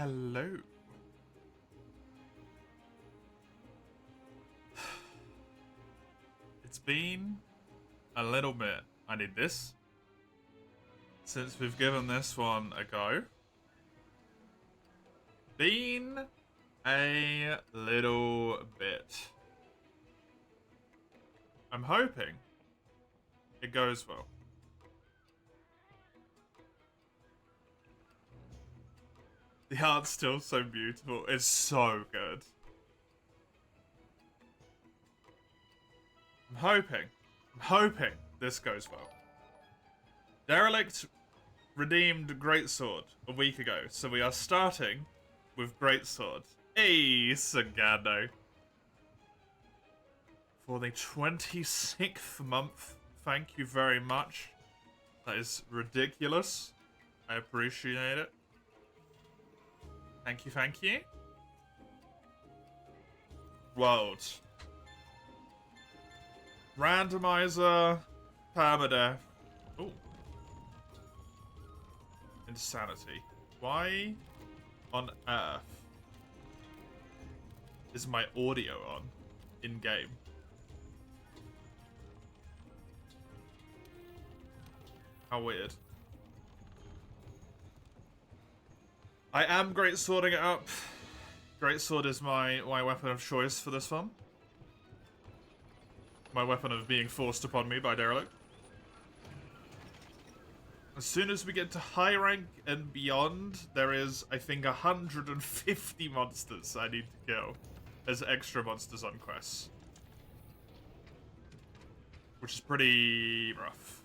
Hello. It's been a little bit. I need this. Since we've given this one a go. Been a little bit. I'm hoping it goes well. The art's still so beautiful. It's so good. I'm hoping this goes well. Derelict redeemed Greatsword a week ago, so we are starting with Greatsword. Hey, Sagado. For the 26th month, thank you very much. That is ridiculous. I appreciate it. Thank you, thank you. World. Randomizer. Permadeath. Ooh. Insanity. Why on earth is my audio on in-game? How weird. I am great swording it up. Greatsword is my weapon of choice for this one. My weapon of being forced upon me by Derelict. As soon as we get to high rank and beyond, there is, I think, 150 monsters I need to kill as extra monsters on quests. Which is pretty rough.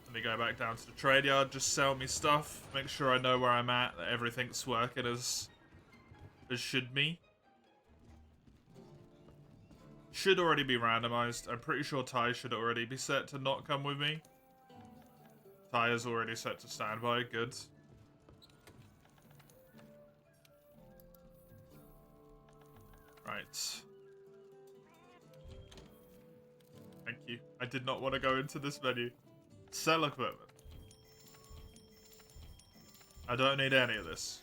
Let me go back down to the trade yard, just sell me stuff, make sure I know where I'm at, that everything's working as should be. Should already be randomized. I'm pretty sure Ty should already be set to not come with me. Ty is already set to standby, good. Right. Thank you. I did not want to go into this menu. Sell equipment. I don't need any of this.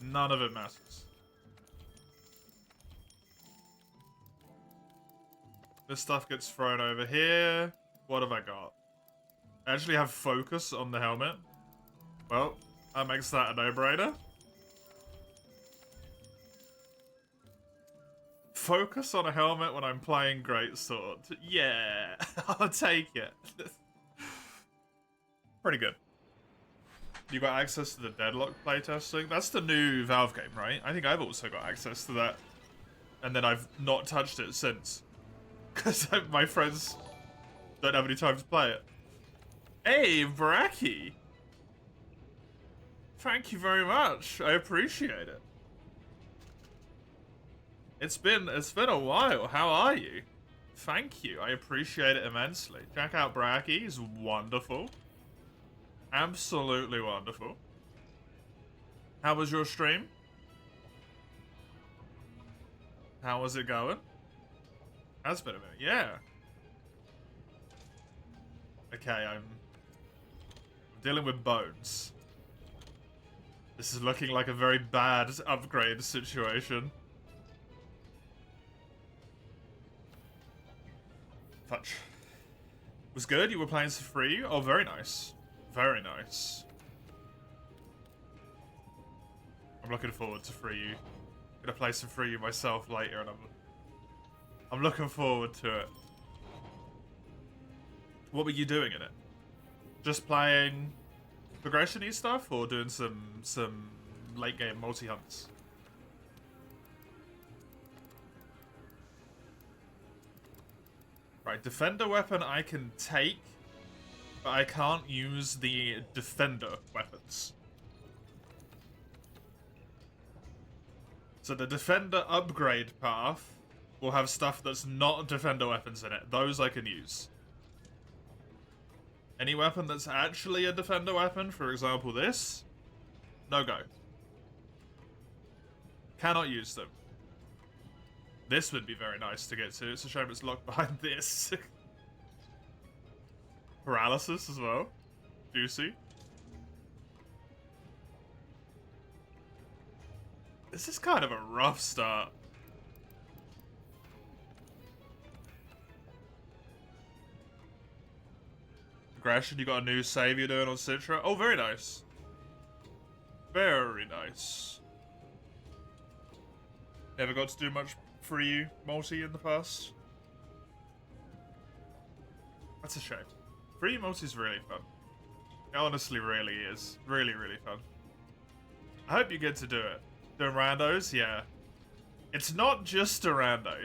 None of it matters. This stuff gets thrown over here. What have I got? I actually have focus on the helmet. Well, that makes that a no-brainer. Focus on a helmet when I'm playing Greatsword. Yeah, I'll take it. Pretty good. You got access to the Deadlock playtesting? That's the new Valve game, right? I think I've also got access to that. And then I've not touched it since. Because my friends don't have any time to play it. Hey, Bracky! Thank you very much. I appreciate it. It's been a while. How are you? Thank you. I appreciate it immensely. Check out Bracky. He's wonderful. Absolutely wonderful. How was your stream? How was it going? Has been a minute. Yeah. Okay, I'm dealing with bones. This is looking like a very bad upgrade situation. Fudge. Was good? You were playing for free? Oh, very nice. Very nice. I'm looking forward to free you. I'm gonna play some free you myself later, and I'm looking forward to it. What were you doing in it? Just playing progression-y stuff, or doing some late game multi-hunts? Right, defender weapon I can take, but I can't use the defender weapons. So the defender upgrade path will have stuff that's not defender weapons in it. Those I can use. Any weapon that's actually a defender weapon, for example this, no go. Cannot use them. This would be very nice to get to. It's a shame it's locked behind this. Paralysis as well. Juicy. This is kind of a rough start. Aggression, you got a new save you're doing on Citra. Oh, very nice. Very nice. Never got to do much free multi in the past. That's a shame. Free multi's really fun. It honestly really is. Really, really fun. I hope you get to do it. Doing randos? Yeah. It's not just a rando.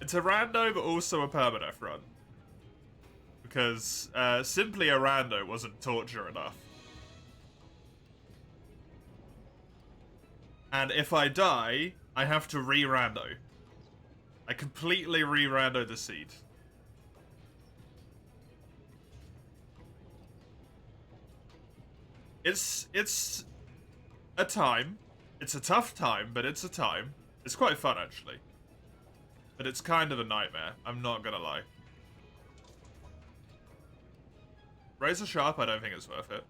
It's a rando, but also a permadeath run. Because simply a rando wasn't torture enough. And if I die, I have to re-rando. I completely re-rando the seed. It's a time. It's a tough time, but it's a time. It's quite fun, actually. But it's kind of a nightmare, I'm not gonna lie. Razor Sharp, I don't think it's worth it.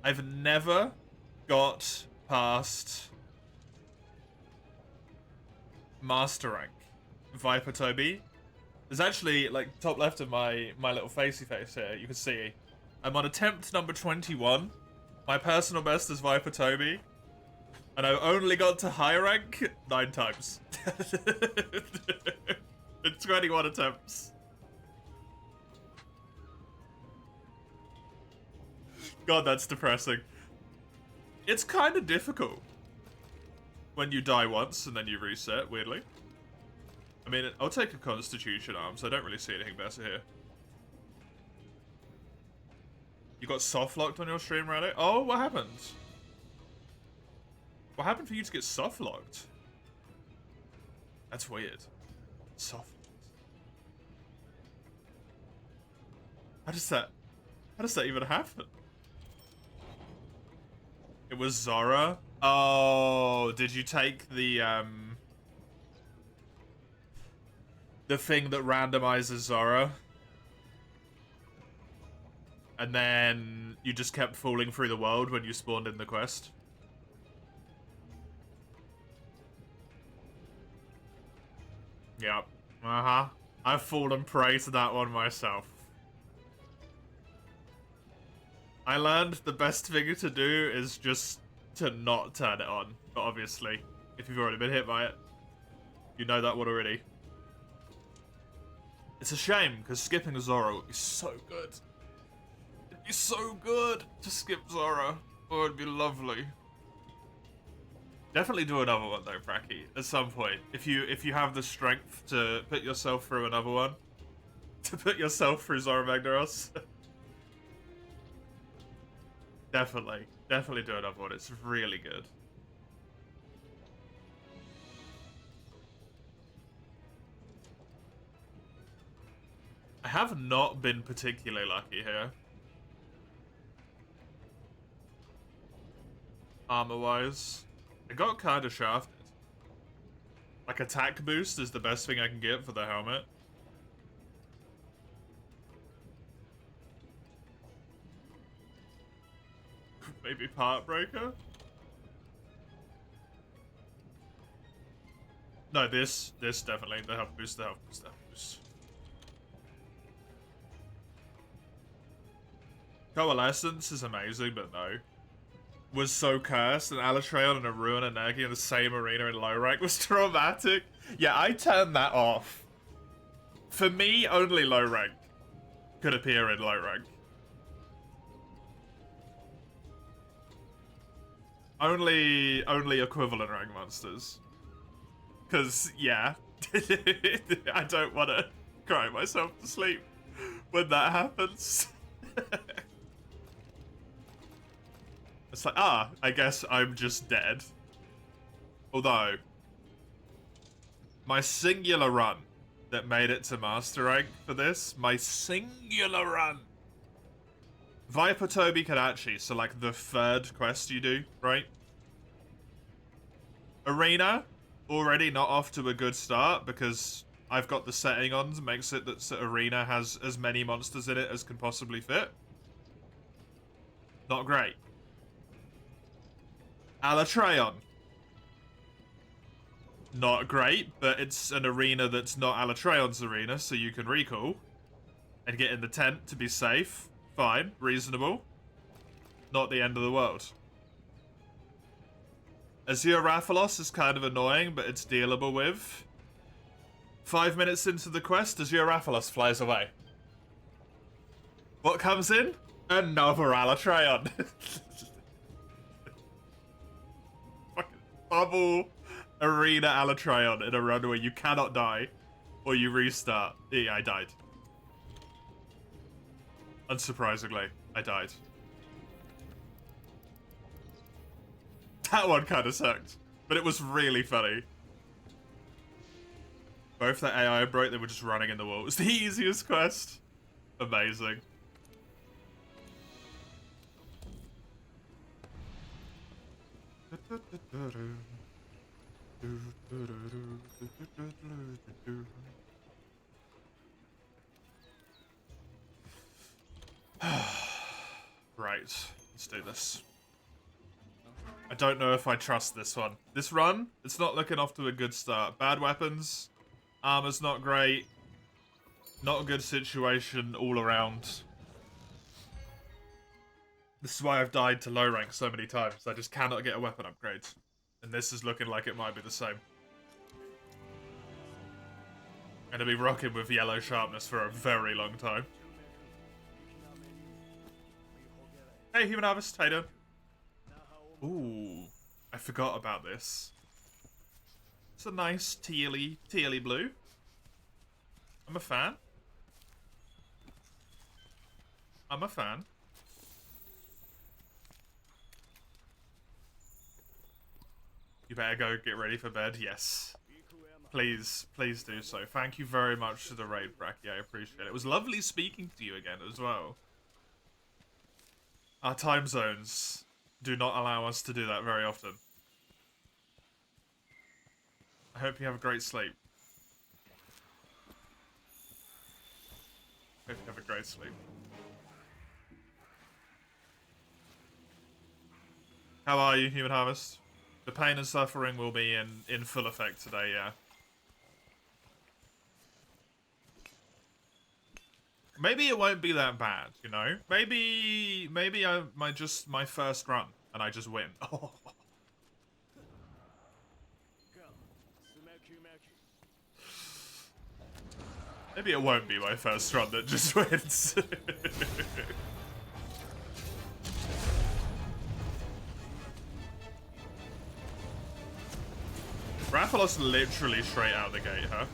I've never got past Master Rank. Viper Toby. There's actually, like, top left of my little facey face here, you can see. I'm on attempt number 21. My personal best is Viper Toby. And I've only got to high rank 9 times. In 21 attempts. God, that's depressing. It's kind of difficult when you die once and then you reset, weirdly. I mean, I'll take a Constitution arm, so I don't really see anything better here. You got soft locked on your stream, Reddit? Oh, what happened? What happened for you to get soft locked? That's weird. Soft locked. How does that even happen? It was Zora? Oh, did you take the thing that randomizes Zora? And then you just kept falling through the world when you spawned in the quest? Yep. Uh-huh. I've fallen prey to that one myself. I learned the best thing to do is just to not turn it on. But obviously, if you've already been hit by it, you know that one already. It's a shame, because skipping Zora would be so good. It'd be so good to skip Zora. Oh, it'd be lovely. Definitely do another one though, Fracky, at some point. If you have the strength to put yourself through another one. To put yourself through Zora Magdaros. Definitely do another one. It's really good. I have not been particularly lucky here. Armor-wise. I got kind of shafted. Like, attack boost is the best thing I can get for the helmet. Maybe Partbreaker? No, this definitely. The health boost, the health boost, the health boost. Coalescence is amazing, but no. Was so cursed, and Alatreon and Arun and Nagi in the same arena in low rank was traumatic. Yeah, I turned that off. For me, only low rank could appear in low rank. Only equivalent rank monsters. Because, yeah. I don't want to cry myself to sleep when that happens. It's like, I guess I'm just dead. Although, my singular run that made it to Master Rank for this, my singular run. Viper Toby Kadachi, so like the third quest you do, right? Arena, already not off to a good start because I've got the setting on, makes it that Arena has as many monsters in it as can possibly fit. Not great. Alatreon. Not great, but it's an arena that's not Alatreon's arena, so you can recall and get in the tent to be safe. Fine, reasonable. Not the end of the world. Azure Rathalos is kind of annoying, but it's dealable with. 5 minutes into the quest, Azure Rathalos flies away. What comes in? Another Alatreon. Fucking bubble arena Alatreon in a run where you cannot die or you restart. Yeah, I died. Unsurprisingly, I died. That one kind of sucked, but it was really funny. Both that AI broke, they were just running in the wall. It was the easiest quest. Amazing. Right, let's do this. I don't know if I trust this one. This run, it's not looking off to a good start. Bad weapons, armor's not great, not a good situation all around. This is why I've died to low rank so many times. I just cannot get a weapon upgrade. And this is looking like it might be the same. I'm gonna be rocking with yellow sharpness for a very long time. Hey, Human Harvest, how you doing? Ooh, I forgot about this. It's a nice tealy blue. I'm a fan. I'm a fan. You better go get ready for bed. Yes. Please, please do so. Thank you very much for the raid, Bracky. I appreciate it. It was lovely speaking to you again as well. Our time zones do not allow us to do that very often. I hope you have a great sleep. Hope you have a great sleep. How are you, Human Harvest? The pain and suffering will be in full effect today, yeah. Maybe it won't be that bad, you know? Maybe my first run and I just win. Oh. Maybe it won't be my first run that just wins. Rathalos literally straight out the gate, huh?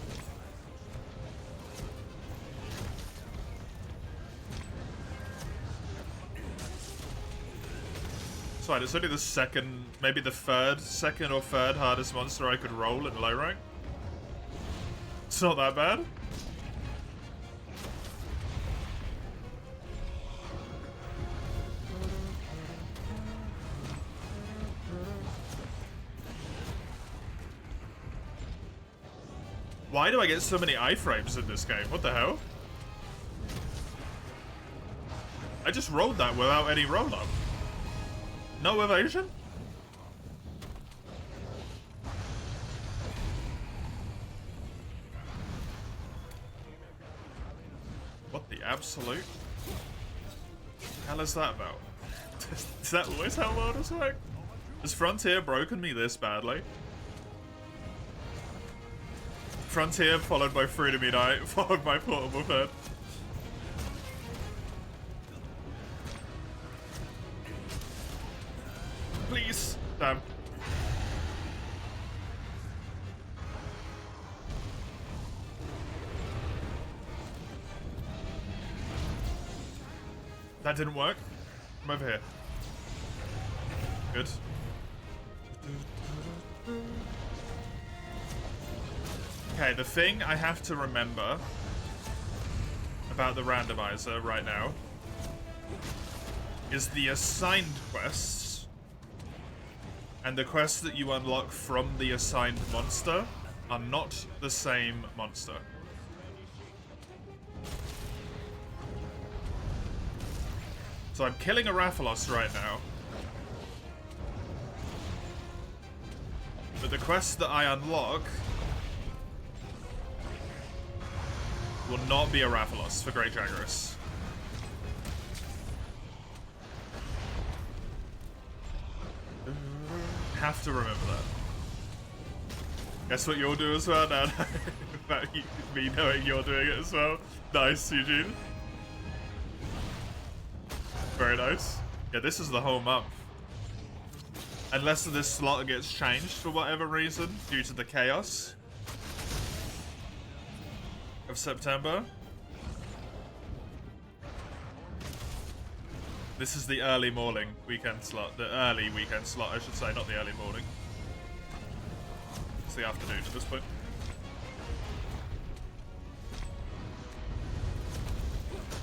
That's right, it's only the second, maybe the second or third hardest monster I could roll in low rank. It's not that bad. Why do I get so many iframes in this game? What the hell? I just rolled that without any roll-up. No evasion? What the absolute hell is that about? Is that always how Worlds work? Has Frontier broken me this badly? Frontier followed by Freedom Unite, followed by Portable Fed. Please. Damn. That didn't work. I'm over here. Good. Okay, the thing I have to remember about the randomizer right now is the assigned quests and the quests that you unlock from the assigned monster are not the same monster. So I'm killing a Rathalos right now. But the quest that I unlock will not be a Rathalos for Great Jagras. Have to remember that. Guess what you'll do as well? No, no. About me knowing you're doing it as well. Nice, Eugene. Very nice. Yeah, this is the whole month. Unless this slot gets changed for whatever reason, due to the chaos of September. This is the early morning weekend slot. The early weekend slot, I should say, not the early morning. It's the afternoon at this point.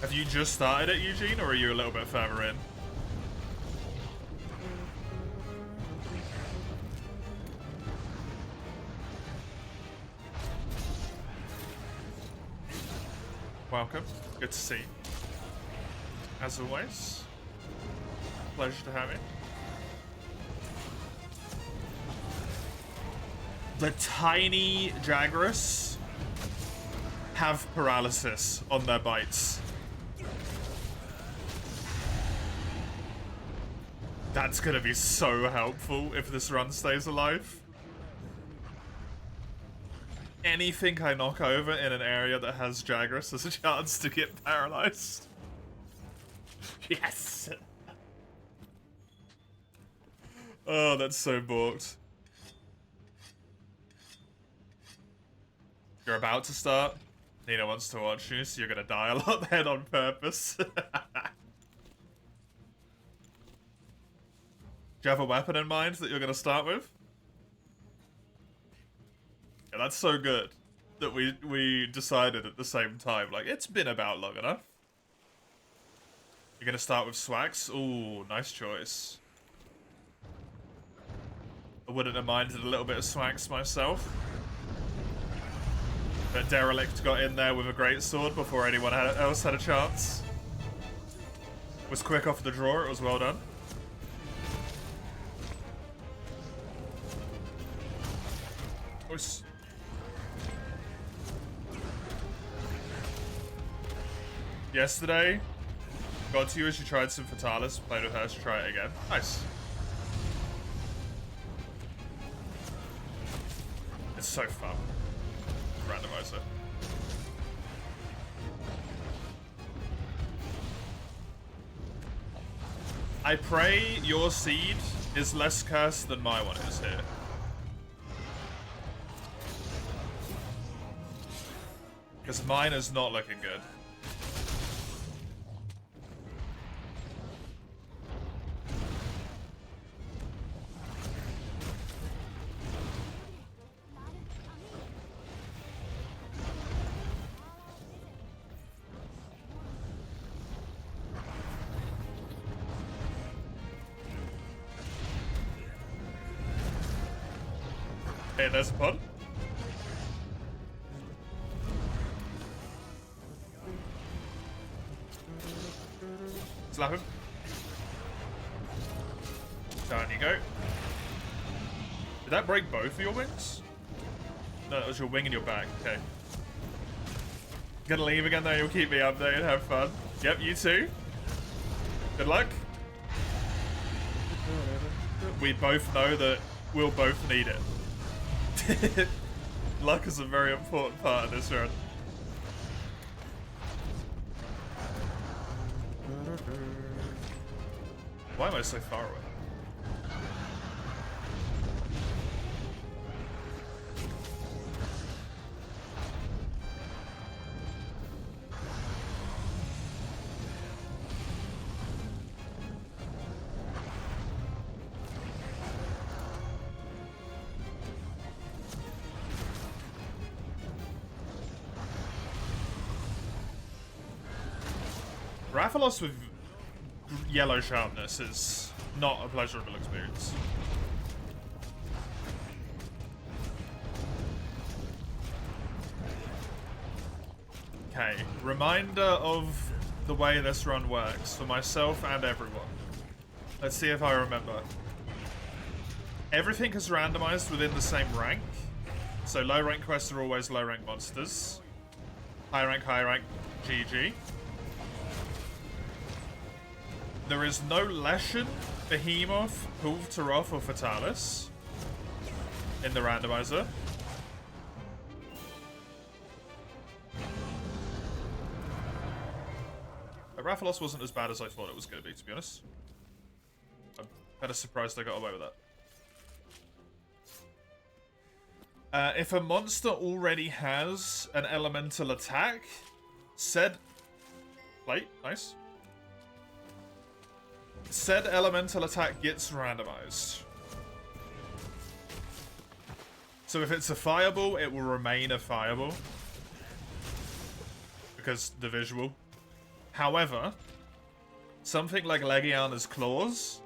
Have you just started it, Eugene, or are you a little bit further in? Welcome. Good to see you. As always. Pleasure to have you. The tiny Jagras have paralysis on their bites. That's gonna be so helpful if this run stays alive. Anything I knock over in an area that has Jagras has a chance to get paralyzed. Yes! Oh, that's so borked. You're about to start. Nina wants to watch you, so you're gonna die a lot then on purpose. Do you have a weapon in mind that you're gonna start with? Yeah, that's so good that we decided at the same time. Like, it's been about long enough. You're gonna start with Swax? Ooh, nice choice. I wouldn't have minded a little bit of Swax myself. But Derelict got in there with a great sword before anyone else had a chance. Was quick off the draw, it was well done. Yesterday, got to you as you tried some Fatalis, played with her to try it again. Nice. It's so fun. Randomizer. I pray your seed is less cursed than my one is here. Because mine is not looking good. Hey, there's a pod. Slap him. Down you go. Did that break both of your wings? No, that was your wing and your back. Okay. Gonna leave again though, you'll keep me updated, have fun. Yep, you too. Good luck. We both know that we'll both need it. Luck is a very important part of this run. Why am I so far away? Rathalos with yellow sharpness is not a pleasurable experience. Okay, reminder of the way this run works for myself and everyone. Let's see if I remember. Everything is randomized within the same rank. So low rank quests are always low rank monsters. High rank, GG. There is no Leshen, Behemoth, Kultaroth, or Fatalis in the randomizer. Rathalos wasn't as bad as I thought it was going to be, to be honest. I'm kind of surprised I got away with that. If a monster already has an elemental attack, said... Plate, nice. Said elemental attack gets randomized. So if it's a fireball, it will remain a fireball. Because the visual. However, something like Legiana's Claws,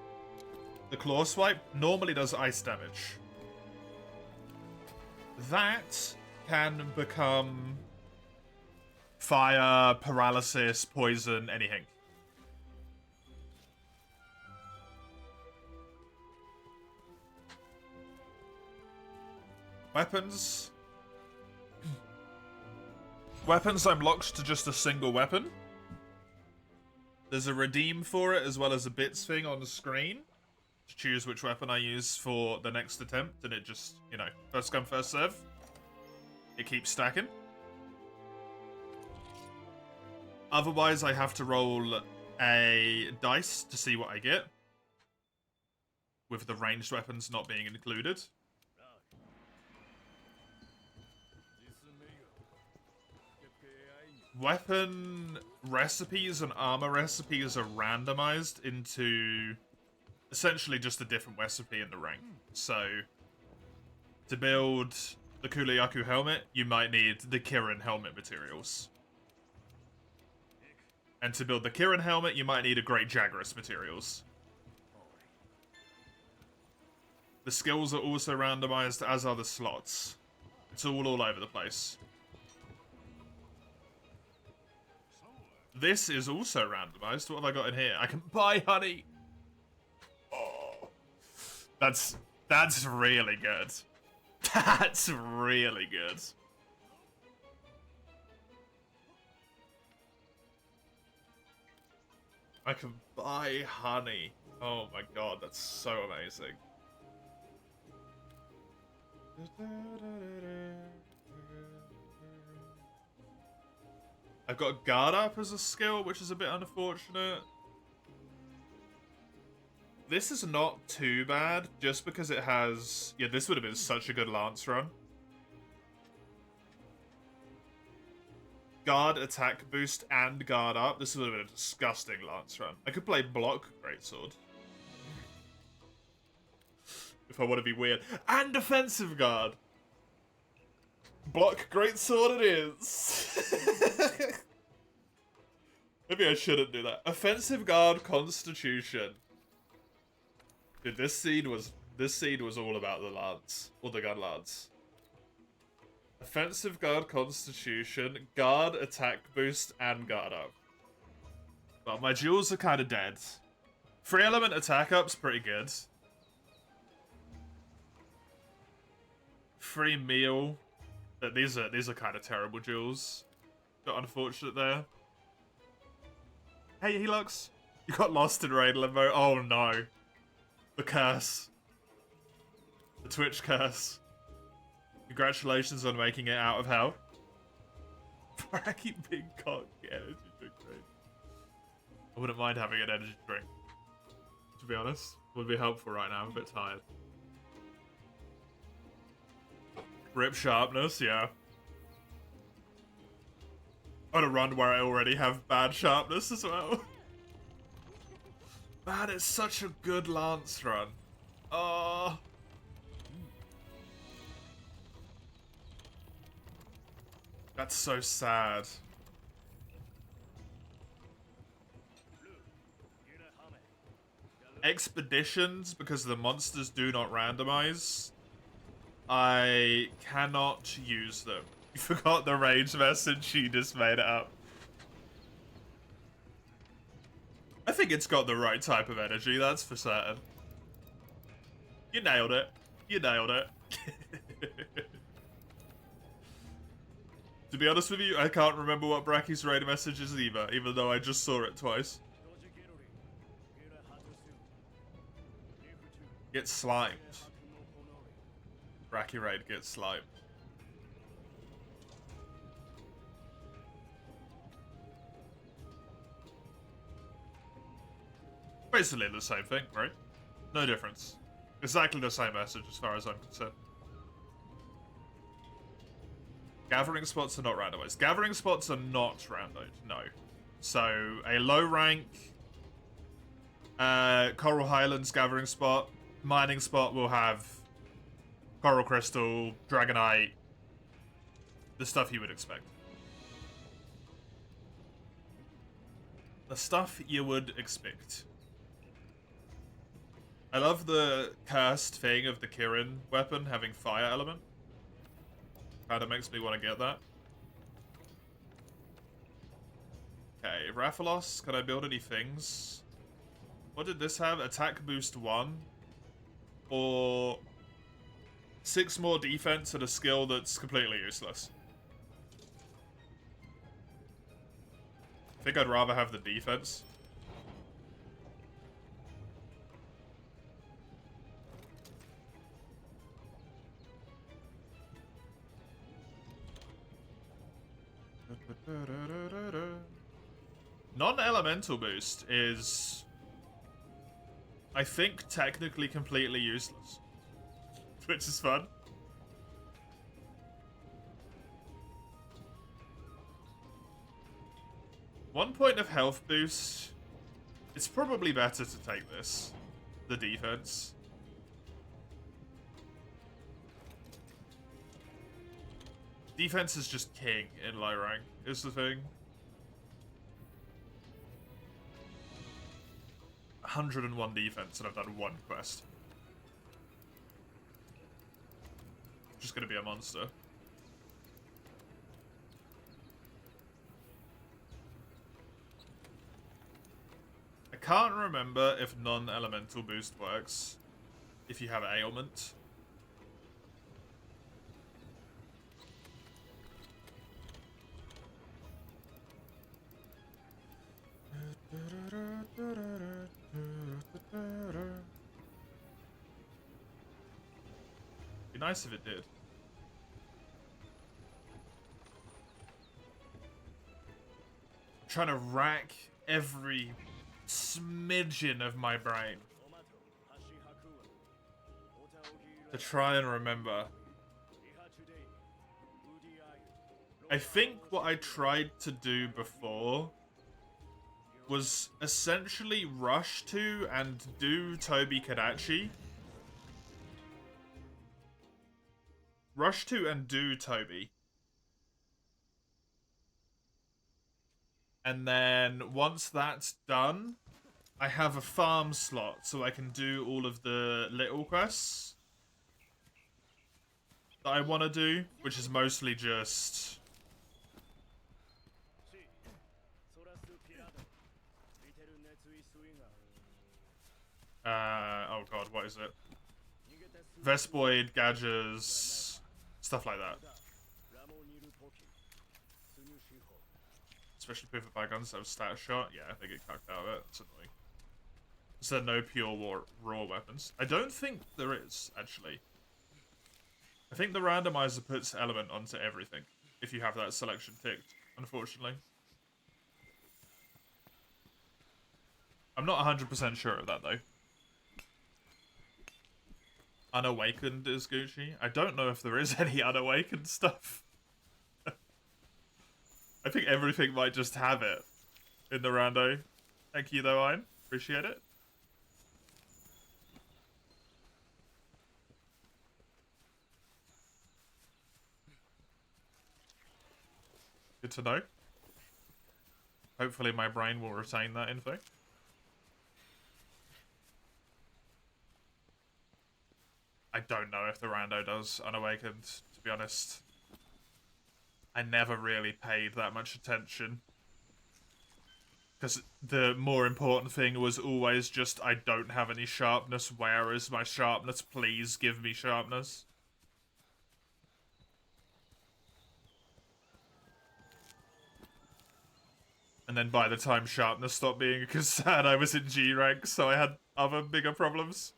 the Claw Swipe, normally does ice damage. That can become fire, paralysis, poison, anything. Weapons. Weapons, I'm locked to just a single weapon. There's a redeem for it, as well as a bits thing on the screen to choose which weapon I use for the next attempt, and it just, you know, first come, first serve. It keeps stacking. Otherwise, I have to roll a dice to see what I get, with the ranged weapons not being included. Weapon recipes and armor recipes are randomized into essentially just a different recipe in the rank. So, to build the Kulayaku helmet, you might need the Kirin helmet materials. And to build the Kirin helmet, you might need a Great Jagras materials. The skills are also randomized, as are the slots. It's all over the place. This is also randomized. What have I got in here? I can buy honey. Oh, that's really good. That's really good. I can buy honey. Oh my god, that's so amazing. I've got guard up as a skill, which is a bit unfortunate. This is not too bad, just because it has... Yeah, this would have been such a good Lance run. Guard, attack boost, and guard up. This would have been a disgusting Lance run. I could play block Greatsword. If I want to be weird. And defensive guard! Block Greatsword it is! Maybe I shouldn't do that. Offensive guard, Constitution. Dude, this seed was all about the lance. Or the gun lance. Offensive guard, Constitution, guard, attack boost, and guard up. But my jewels are kind of dead. 3 element attack up's pretty good. 3 meal. But these are kind of terrible jewels. Got unfortunate there. Hey, Helix. You got lost in Raid Limbo. Oh no. The curse. The Twitch curse. Congratulations on making it out of hell. Bracky big cock energy drink. I wouldn't mind having an energy drink. To be honest. Would be helpful right now. I'm a bit tired. Rip sharpness, yeah. On a run where I already have bad sharpness as well. Man, it's such a good Lance run. Oh. That's so sad. Expeditions, because the monsters do not randomize, I cannot use them. You forgot the range message, you just made it up. I think it's got the right type of energy, that's for certain. You nailed it. You nailed it. To be honest with you, I can't remember what Bracky's raid message is either, even though I just saw it twice. Get slimed. Bracky raid gets slimed. Basically the same thing, right? No difference. Exactly the same message as far as I'm concerned. Gathering spots are not randomized. Gathering spots are not randomized, no. So, a low rank Coral Highlands gathering spot, mining spot will have Coral Crystal, Dragonite, the stuff you would expect. The stuff you would expect. I love the cursed thing of the Kirin weapon having fire element. Kinda makes me want to get that. Okay, Rathalos, can I build any things? What did this have? Attack boost 1. Or 6 more defense and a skill that's completely useless. I think I'd rather have the defense. Non-elemental boost is, I think, technically completely useless. Which is fun. One point of health boost. It's probably better to take this. The defense. Defense is just king in low rank, is the thing. 101 defense and I've done 1 quest. Just gonna be a monster. I can't remember if non-elemental boost works if you have ailment. Be nice if it did. I'm trying to rack every smidgen of my brain to try and remember. I think what I tried to do before was essentially rush to and do Tobi Kadachi. Rush to and do Tobi. And then once that's done, I have a farm slot so I can do all of the little quests that I want to do, which is mostly just... oh god, what is it? Vespoid, Gadgers, stuff like that. Especially Pivot by Guns that have stat shot. Yeah, they get cucked out of it. It's annoying. Is there no pure raw weapons? I don't think there is, actually. I think the randomizer puts element onto everything, if you have that selection ticked, unfortunately. I'm not 100% sure of that, though. Unawakened is Gucci. I don't know if there is any unawakened stuff. I think everything might just have it in the rando. Thank you, though, Ian. Appreciate it. Good to know. Hopefully my brain will retain that info. I don't know if the rando does Unawakened, to be honest. I never really paid that much attention. Because the more important thing was always just, I don't have any sharpness. Where is my sharpness? Please give me sharpness. And then by the time sharpness stopped being a concern, I was in G rank, so I had other bigger problems.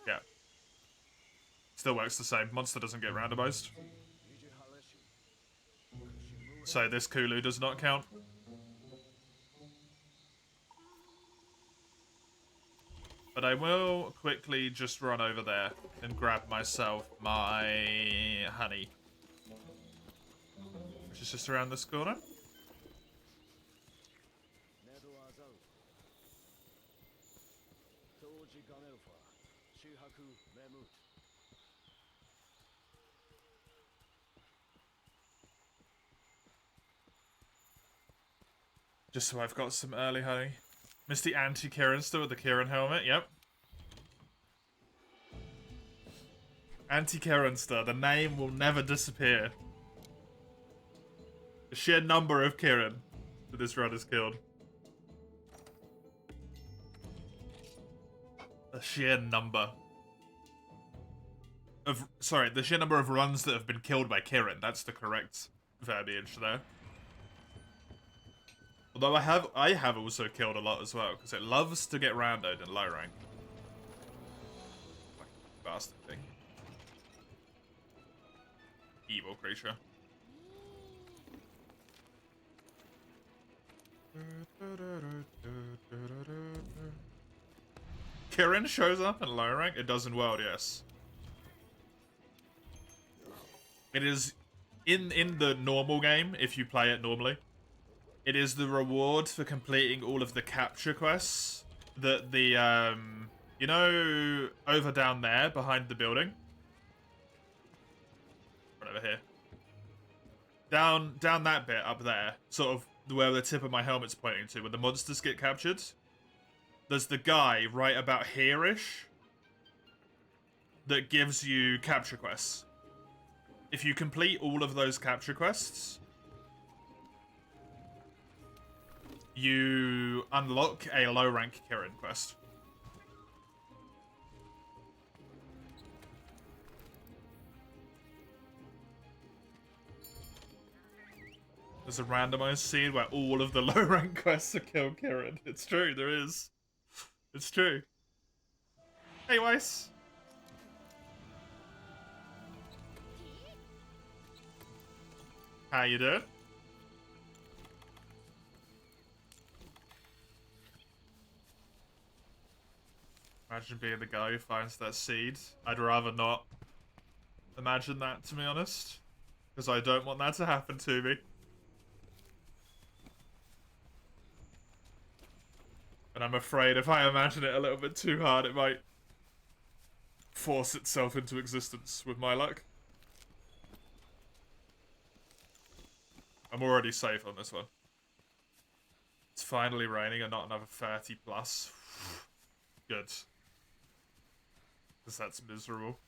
Yeah. Still works the same. Monster doesn't get randomized. So this Kulu does not count. But I will quickly just run over there and grab myself my honey. Which is just around this corner. Just so I've got some early honey. Misty anti-Kirin still with the Kirin helmet, yep. Anti-Kirinster, the name will never disappear. The sheer number of Kirin that this run has killed. The sheer number of... Sorry, the sheer number of runs that have been killed by Kirin. That's the correct verbiage there. Although I have also killed a lot as well, because it loves to get randoed in low rank. Fucking bastard thing. Evil creature. Kirin shows up in low rank? It does in World, yes. It is in the normal game, if you play it normally. It is the reward for completing all of the capture quests that the, you know, over down there behind the building? Right over here. Down that bit up there, sort of where the tip of my helmet's pointing to, where the monsters get captured. There's the guy right about here-ish that gives you capture quests. If you complete all of those capture quests, you unlock a low rank Kirin quest. There's a randomized scene where all of the low rank quests are kill Kirin. It's true, there is. It's true. Hey, Weiss. How you doing? Imagine being the guy who finds that seed. I'd rather not imagine that, to be honest. Because I don't want that to happen to me. And I'm afraid if I imagine it a little bit too hard, it might force itself into existence with my luck. I'm already safe on this one. It's finally raining and not another 30 plus. Good. Because that's miserable.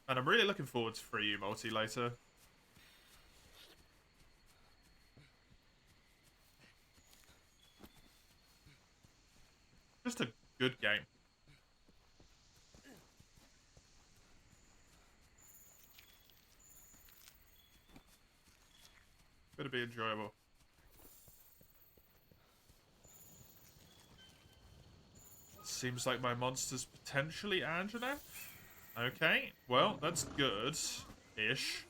And I'm really looking forward to Free You multi later. Just a good game. Gonna be enjoyable. Seems like my monster's potentially Anjanath. Okay, well, that's good-ish.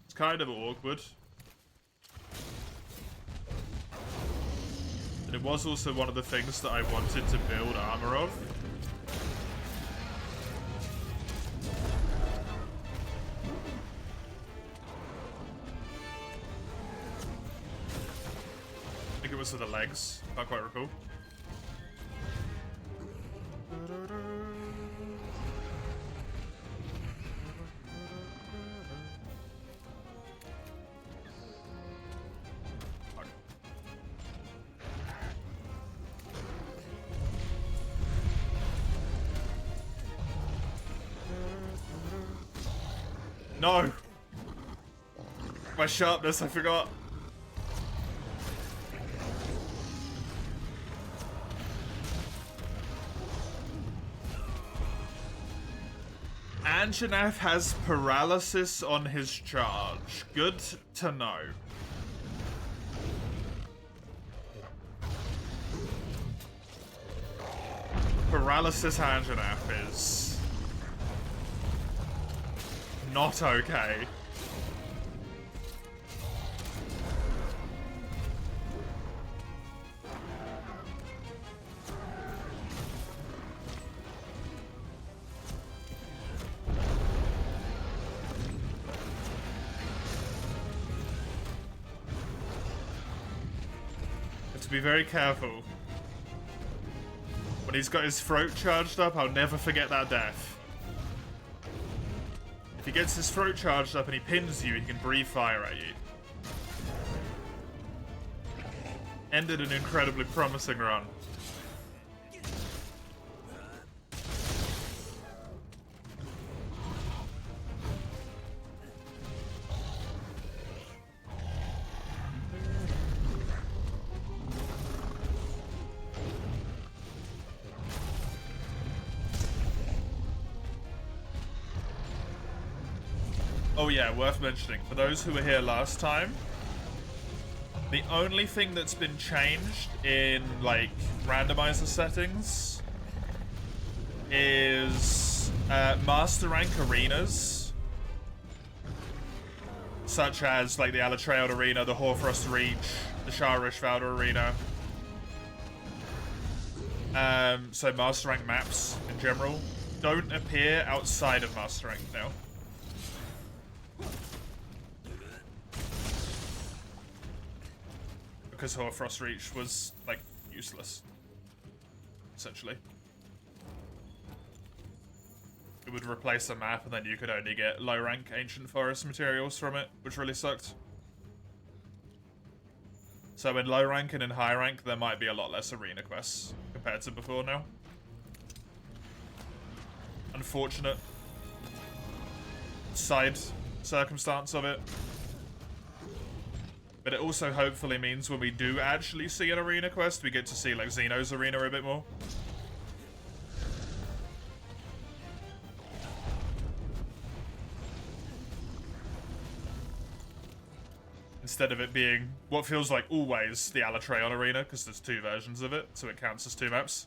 It's kind of awkward. And it was also one of the things that I wanted to build armor of. I think it was for the legs. Can't quite recall. No! My sharpness, I forgot. Anjanath has paralysis on his charge. Good to know. Paralysis Anjanath is not okay. To be very careful. When he's got his throat charged up, I'll never forget that death. If he gets his throat charged up and he pins you, he can breathe fire at you. Ended an incredibly promising run. Oh yeah, worth mentioning, for those who were here last time, the only thing that's been changed in, like, randomizer settings is master rank arenas, such as, like, the Alatreon arena, the Hoarfrost Reach, the Shara Ishvalda arena. So master rank maps, in general, don't appear outside of master rank now. Because Hoarfrost Reach was, like, useless. Essentially. It would replace a map and then you could only get low rank Ancient Forest materials from it, which really sucked. So in low rank and in high rank, there might be a lot less arena quests compared to before now. Unfortunate side circumstance of it. But it also hopefully means when we do actually see an arena quest, we get to see, like, Xeno's arena a bit more. Instead of it being what feels like always the Alatreon arena, because there's two versions of it, so it counts as two maps.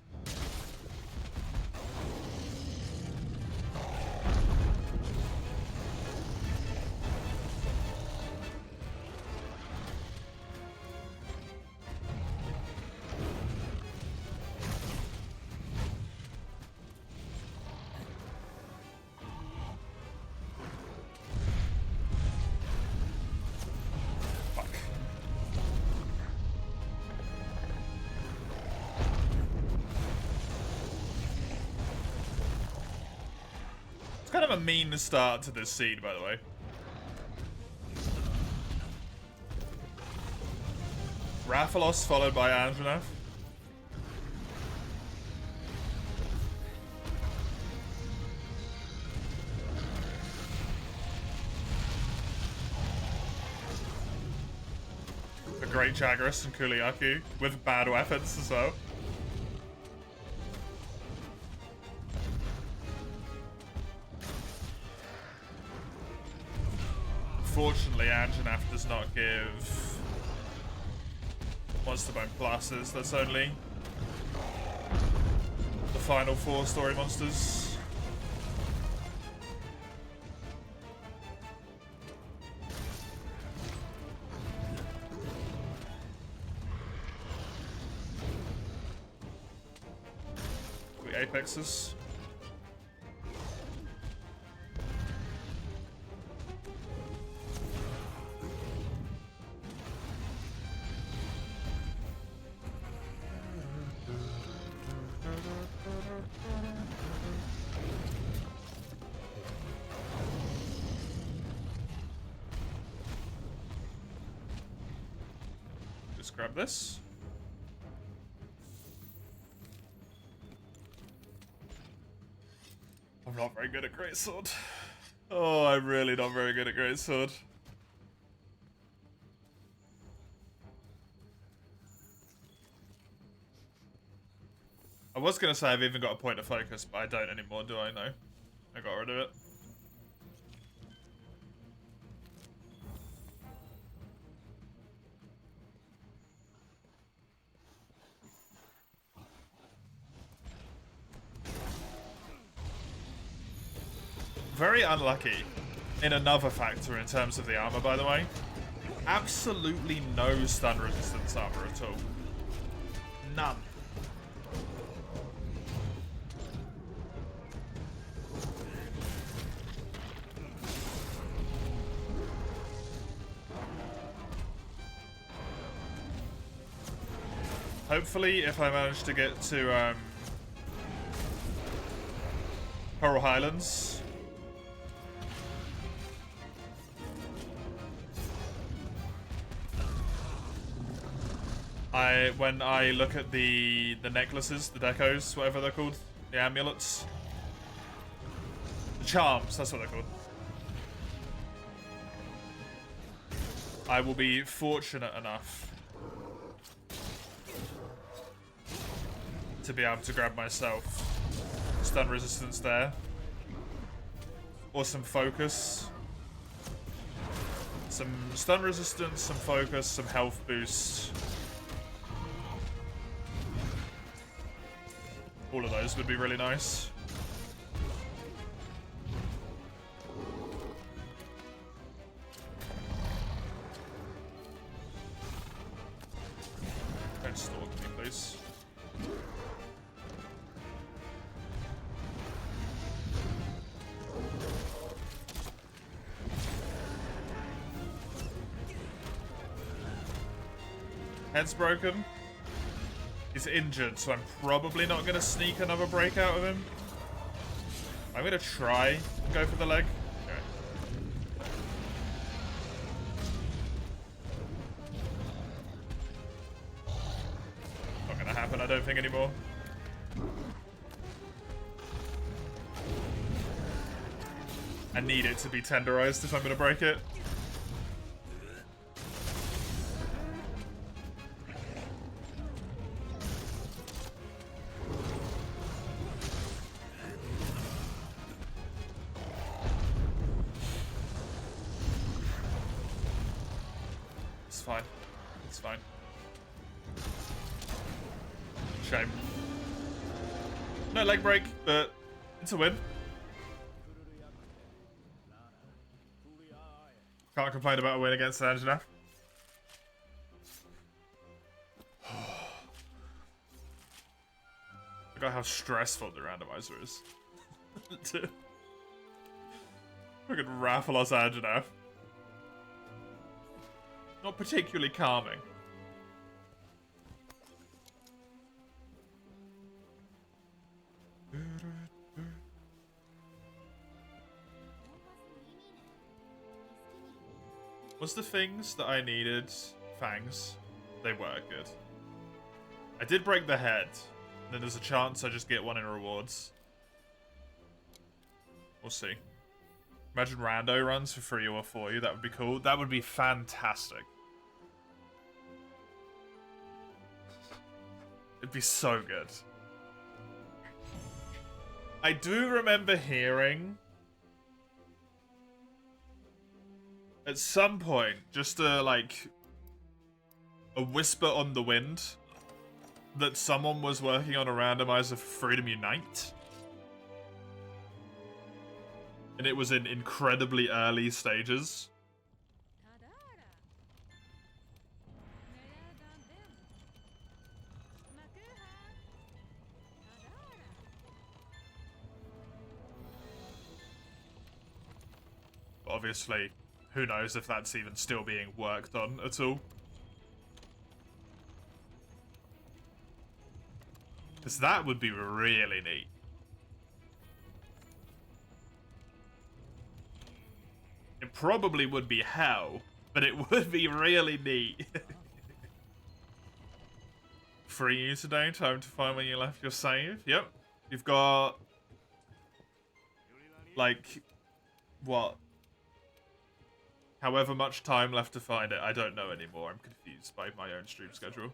Kind of a mean start to this seed, by the way. Rathalos followed by Anjanath. The Great Jagras and Kuliaku with bad weapons as well. Unfortunately, Anjanath does not give Monster Bone Pluses. That's only the final 4 story monsters. The Apexes. Just grab this. I'm not very good at greatsword. Oh, I'm really not very good at Greatsword. I was going to say I've even got a point of focus, but I don't anymore, do I? No. I got rid of it. Very unlucky in another factor in terms of the armor, by the way. Absolutely no stun resistance armor at all. None. Hopefully, if I manage to get to Coral Highlands, when I look at the necklaces, the decos, whatever they're called, the amulets, the charms, that's what they're called. I will be fortunate enough to be able to grab myself stun resistance there, or some focus, some stun resistance, some focus, some health boost. All of those would be really nice. Don't stalk me, please. Head's broken. He's injured, so I'm probably not going to sneak another break out of him. I'm going to try and go for the leg. Okay. Not going to happen, I don't think, anymore. I need it to be tenderized if I'm going to break it. It's fine. It's fine. Shame. No leg break, but it's a win. Can't complain about a win against Angela. Look at how stressful the randomizer is. Fucking Rathalos Anjanath. Not particularly calming. Was the things that I needed fangs? They were good. I did break the head. Then there's a chance I just get one in rewards. We'll see. Imagine rando runs for free or for you. That would be cool. That would be fantastic. It'd be so good. I do remember hearing at some point, just like a whisper on the wind that someone was working on a randomizer for Freedom Unite. And it was in incredibly early stages. Obviously, who knows if that's even still being worked on at all. Because that would be really neat. It probably would be hell, but it would be really neat. Free you today, time to find when you left your save. Yep. You've got like What? However much time left to find it, I don't know anymore. I'm confused by my own stream schedule.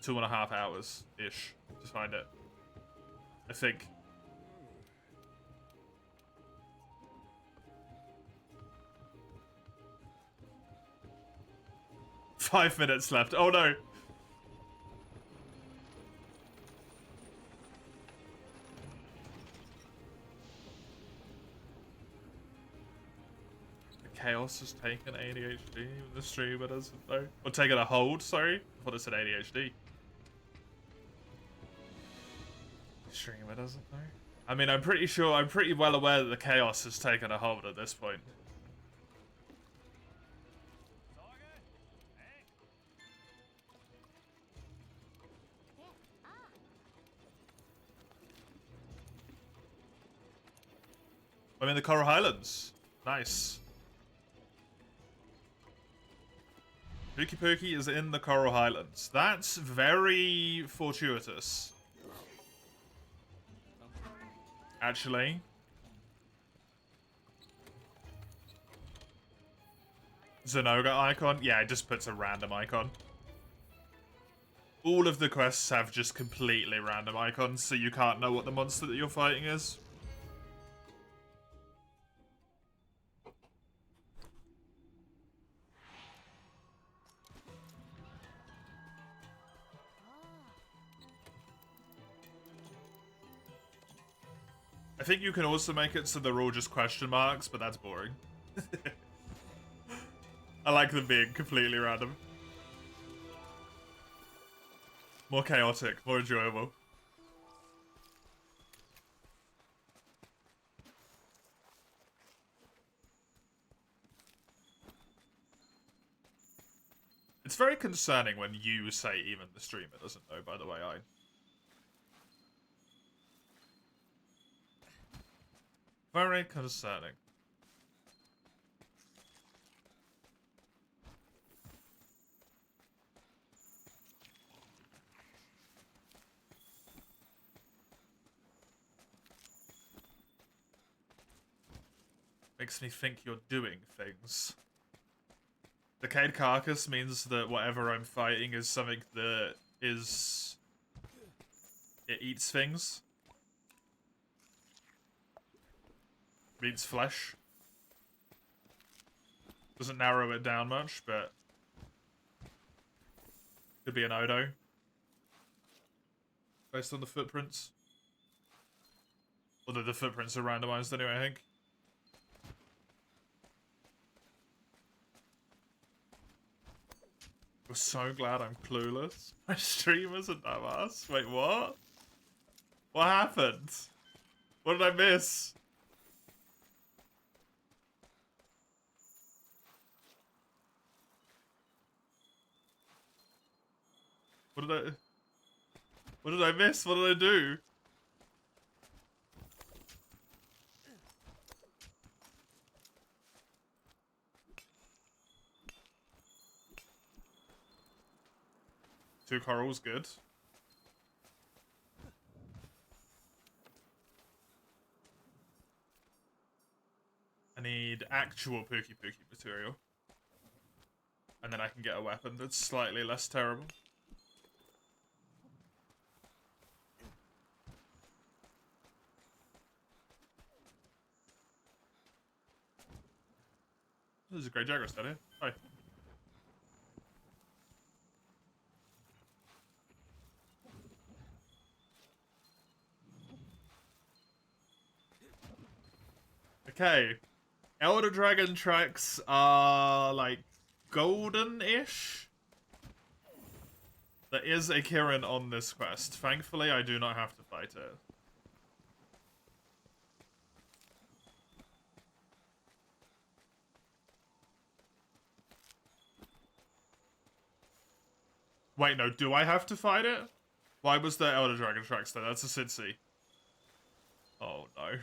2.5 hours-ish to find it. I think. Five minutes left. Oh no! Chaos has taken ADHD. The streamer doesn't know. Or taken a hold, sorry. I thought it said ADHD. The streamer doesn't know. I mean, I'm pretty well aware that the chaos has taken a hold at this point. I'm in the Coral Highlands. Nice. Pookie Pookie is in the Coral Highlands. That's very fortuitous. Actually. Zenoga icon? Yeah, it just puts a random icon. All of the quests have just completely random icons, so you can't know what the monster that you're fighting is. I think you can also make it so they're all just question marks, but that's boring. I like them being completely random. More chaotic, more enjoyable. It's very concerning when you say even the streamer doesn't know, by the way, Very concerning. Makes me think you're doing things. Decayed Carcass means that whatever I'm fighting is something that is... It eats things. Eats flesh. Doesn't narrow it down much, but... Could be an Odo. Based on the footprints. Although the footprints are randomized anyway, I think. I'm so glad I'm clueless. My streamer's a dumbass. Wait, what? What happened? What did I miss? What did I miss? What did I do? Two corals, good. I need actual Pookie Pookie material. And then I can get a weapon that's slightly less terrible. This is a great Jagras down here. Hi. Okay. Elder Dragon tracks are like golden-ish. There is a Kirin on this quest. Thankfully, I do not have to fight it. Wait, no, do I have to fight it? Why was there Elder Dragon tracks there? That's a Sidsi. Oh, no.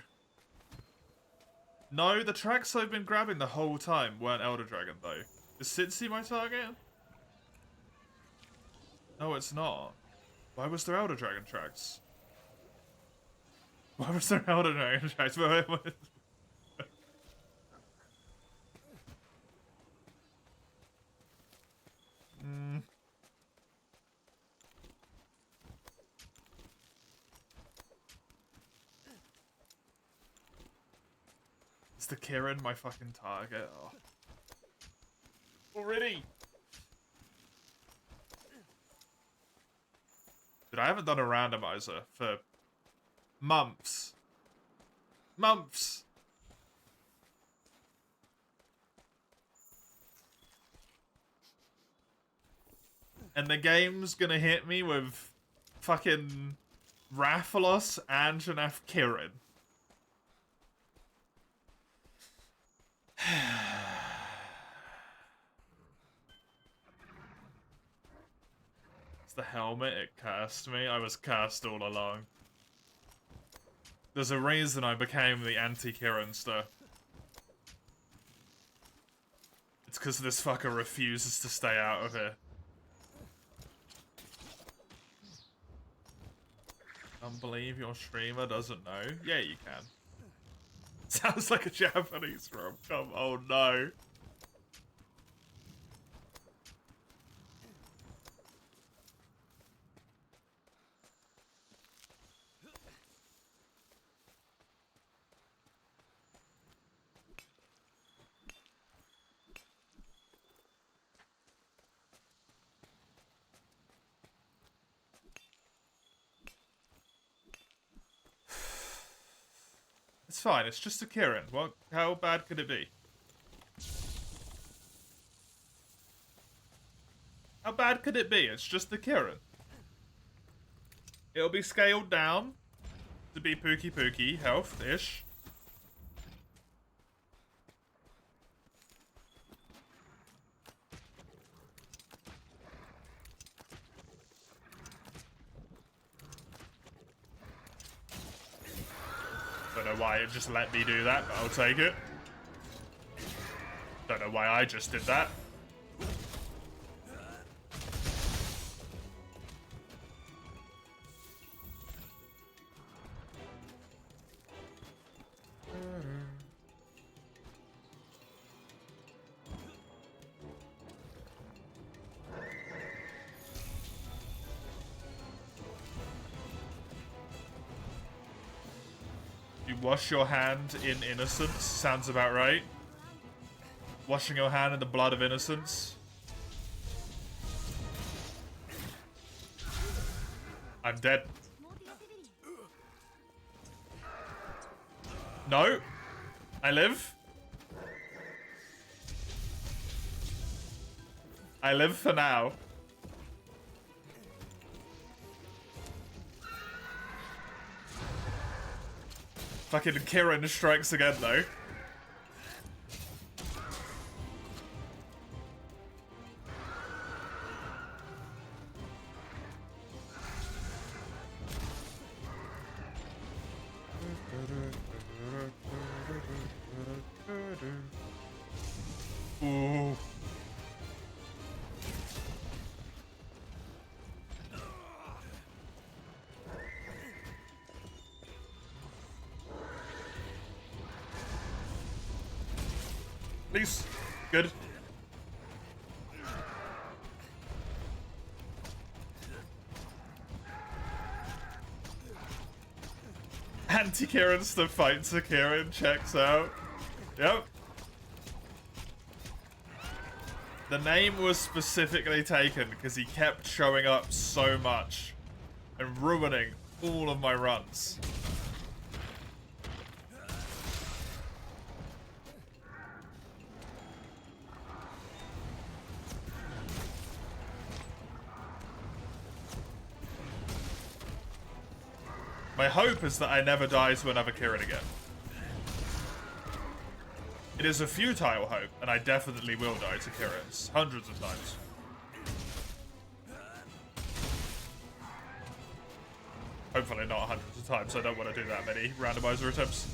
No, the tracks I've been grabbing the whole time weren't Elder Dragon, though. Is Sidsi my target? No, it's not. Why was there Elder Dragon tracks? Why was there Elder Dragon tracks? Is the Kirin my fucking target? Oh. Already! Dude, I haven't done a randomizer for months. Months! And the game's gonna hit me with fucking Rathalos, Anjanath, Kirin. It's the helmet, it cursed me. I was cursed all along. There's a reason I became the anti-Kirinster. It's because this fucker refuses to stay out of here. Can't believe your streamer doesn't know. Yeah, you can. Sounds like a Japanese rom-com. Oh no. It's fine, it's just a Kirin. How bad could it be? How bad could it be? It's just the Kirin. It'll be scaled down to be Pookie Pookie health-ish. Don't know why it just let me do that, but I'll take it. Don't know why I just did that. You wash your hand in innocence. Sounds about right. Washing your hand in the blood of innocence. I'm dead. No. I live. I live for now. Fucking Kirin strikes again, though. Ooh. Please. Good. Anti-Kirin's the fight to Kirin checks out. Yep. The name was specifically taken because he kept showing up so much and ruining all of my runs. My hope is that I never die to another Kirin again. It is a futile hope, and I definitely will die to Kirins. Hundreds of times. Hopefully not hundreds of times, I don't want to do that many randomizer attempts.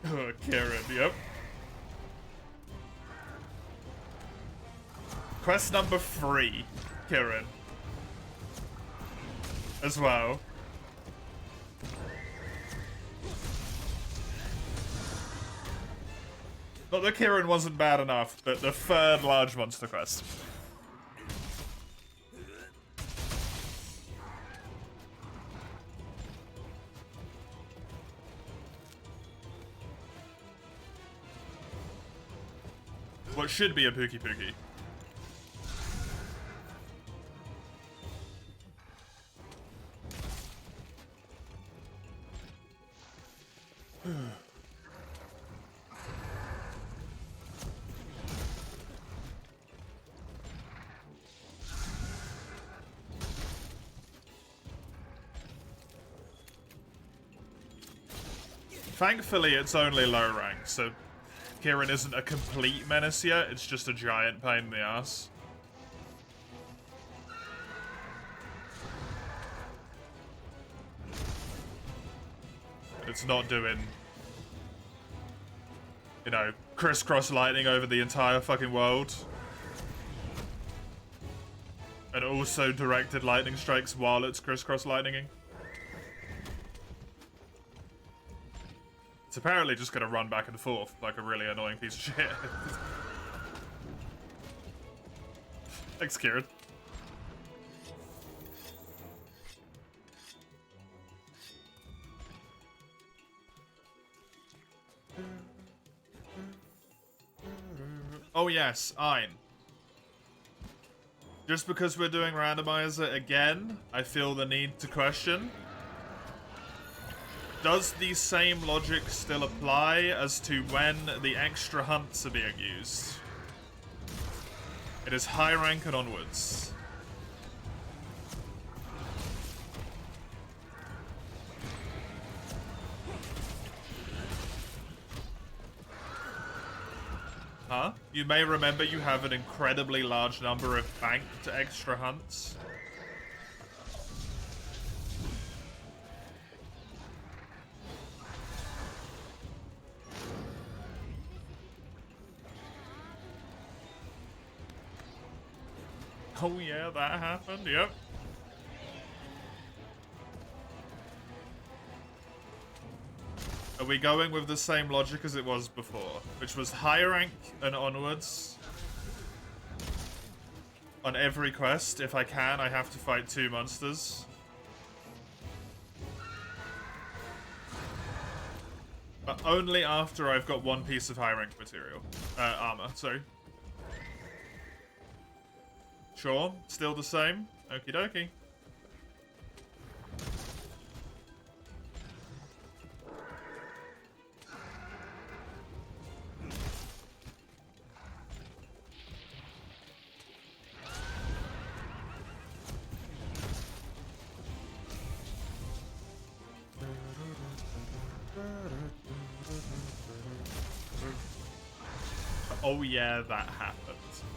Oh, Kieran, yep. Quest number 3, Kieran. As well. Not that Kieran wasn't bad enough, but the third large monster quest. What should be a Pookie Pookie. Thankfully, it's only low rank, so Kieran isn't a complete menace yet, it's just a giant pain in the ass. It's not doing, you know, crisscross lightning over the entire fucking world. And also directed lightning strikes while it's crisscross lightninging. It's apparently just gonna run back and forth like a really annoying piece of shit. Thanks, Kieran. Oh yes, Ein. Just because we're doing randomizer again, I feel the need to question. Does the same logic still apply as to when the extra hunts are being used? It is high rank and onwards. Huh? You may remember you have an incredibly large number of banked extra hunts. Oh yeah, that happened, yep. Are we going with the same logic as it was before? Which was high rank and onwards. On every quest, if I can, I have to fight 2 monsters. But only after I've got 1 piece of high rank material. Armor, sorry. Sure, still the same. Okie dokie. Oh yeah, that happened.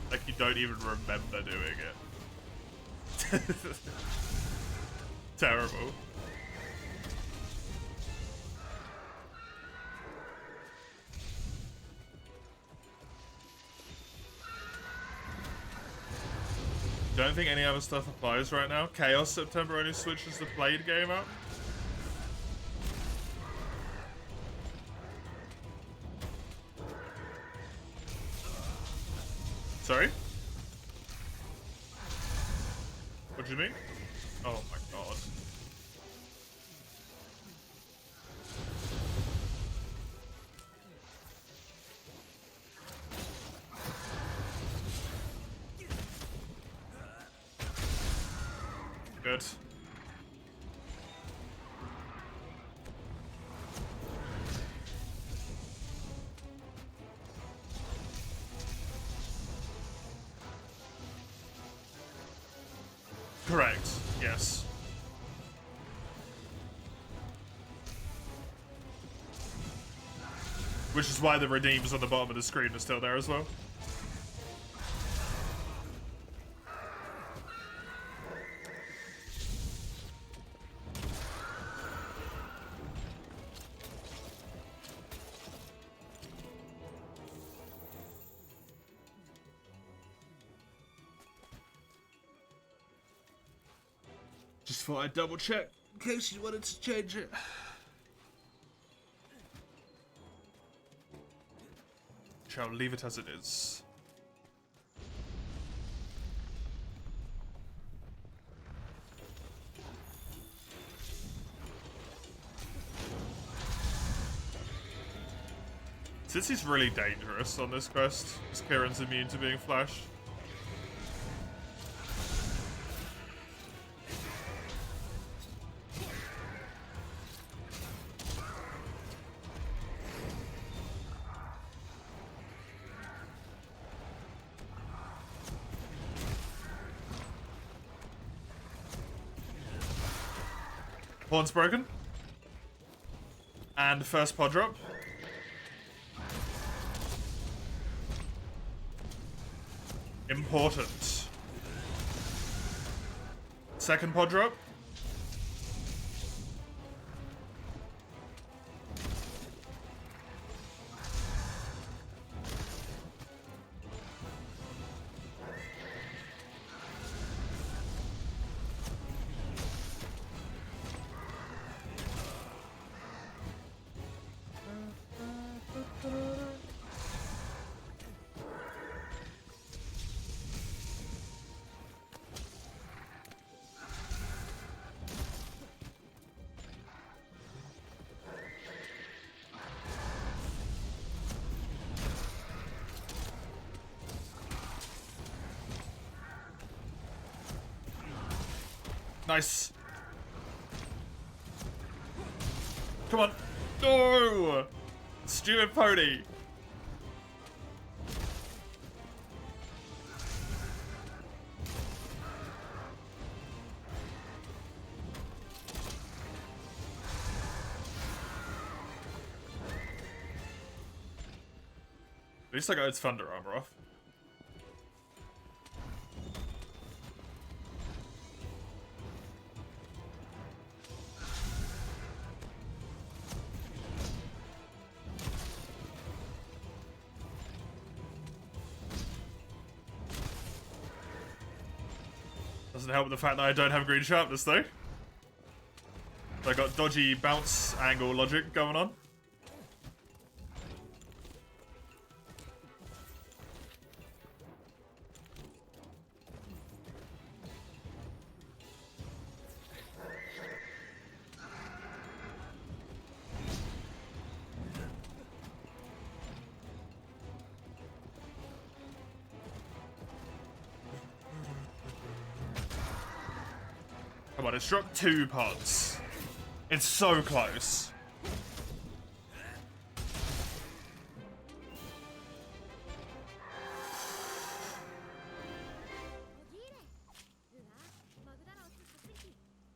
Like you don't even remember doing it. Terrible. Don't think any other stuff applies right now. Chaos September only switches the played game up. Sorry? What do you mean? Oh my god. Good. Correct, yes. Which is why the redeems on the bottom of the screen are still there as well. thought I'd double check in case you wanted to change it. Shall leave it as it is. Since he's really dangerous on this quest, because Kieran's immune to being flashed. Horn's broken. And first pod drop. Important. Second pod drop. Nice. Come on. No! Stupid pony. At least I got its thunder armor off. Doesn't help with the fact that I don't have green sharpness though. I got dodgy bounce angle logic going on. Come on, it's dropped 2 pods. It's so close.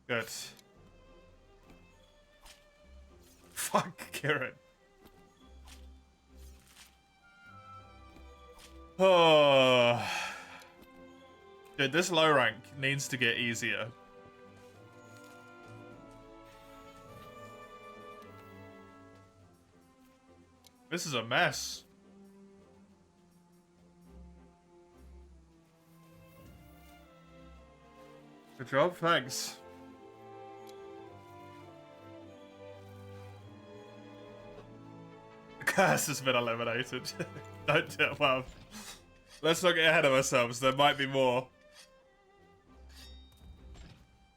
Good. Fuck Kieran. Oh. Dude, this low rank needs to get easier. This is a mess. Good job, thanks. The curse has been eliminated. Don't do it, well. Let's not get ahead of ourselves. There might be more.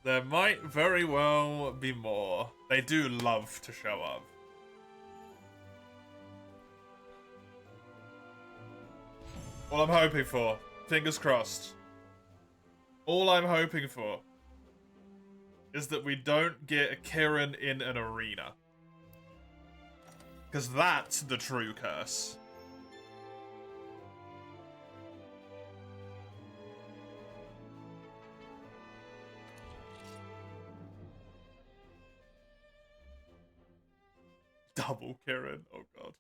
There might very well be more. They do love to show up. All I'm hoping for, fingers crossed, all I'm hoping for is that we don't get a Kieran in an arena. Because that's the true curse. Double Kieran, oh god.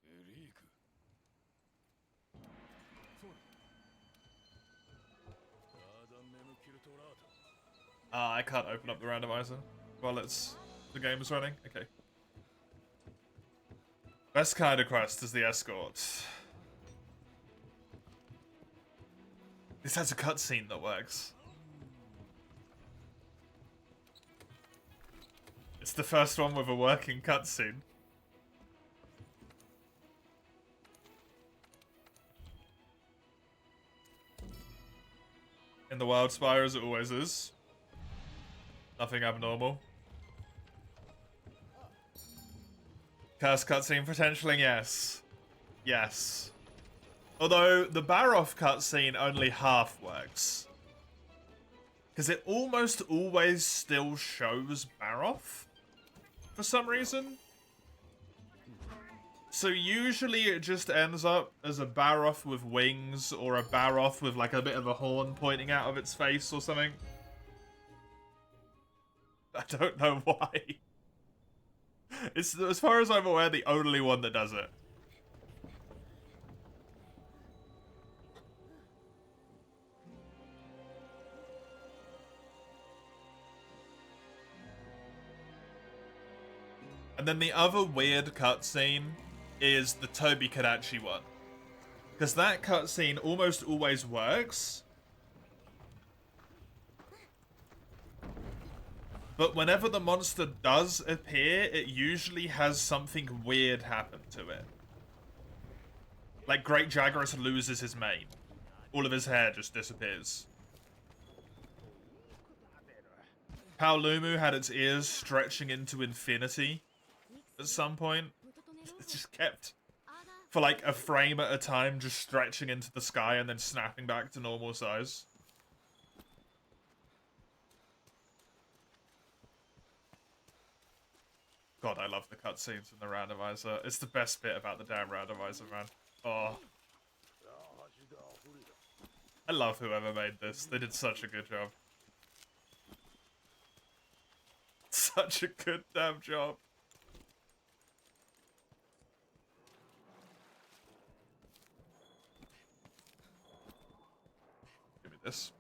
I can't open up the randomizer while the game is running. Okay. Best kind of quest is the escort. This has a cutscene that works. It's the first one with a working cutscene. In the Wildspire, as it always is. Nothing abnormal. Curse cutscene potentially, yes. Yes. Although, the Baroth cutscene only half works. Because it almost always still shows Baroth. For some reason. So usually it just ends up as a Baroth with wings, or a Baroth with like a bit of a horn pointing out of its face or something. I don't know why. It's, as far as I'm aware, the only one that does it. And then the other weird cutscene is the Tobi Kadachi one. Because that cutscene almost always works. But whenever the monster does appear, it usually has something weird happen to it. Like Great Jagras loses his mane. All of his hair just disappears. Paolumu had its ears stretching into infinity at some point. It just kept, for like a frame at a time, just stretching into the sky and then snapping back to normal size. God, I love the cutscenes in the randomizer. It's the best bit about the damn randomizer, man. Oh. I love whoever made this. They did such a good job. Such a good damn job. Give me this.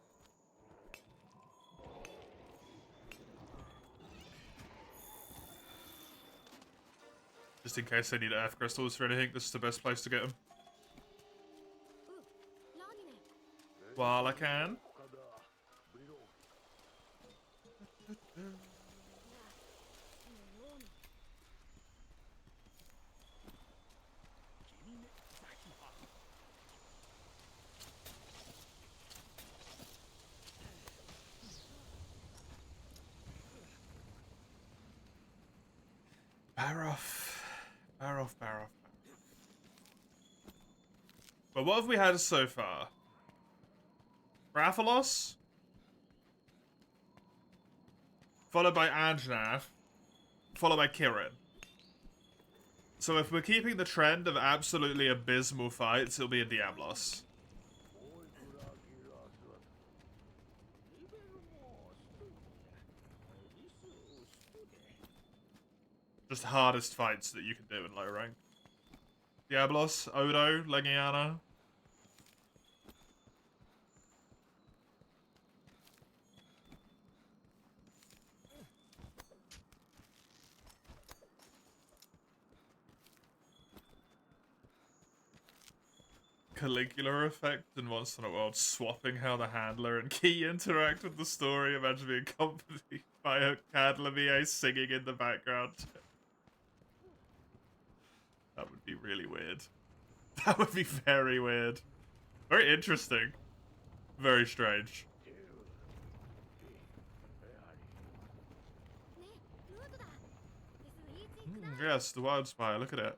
Just in case I need earth crystals for anything, this is the best place to get them. While I can. Baroth. But what have we had so far? Rathalos? Followed by Anjanath. Followed by Kirin. So if we're keeping the trend of absolutely abysmal fights, it'll be a Diablos. Just hardest fights that you can do in low rank. Diablos, Odo, Legiana. Caligula effect in Monster Hunter World, swapping how the handler and key interact with the story. Imagine being accompanied by a handler VA singing in the background. That would be really weird. That would be very weird. Very interesting. Very strange. Yes, the Wildspire, look at it.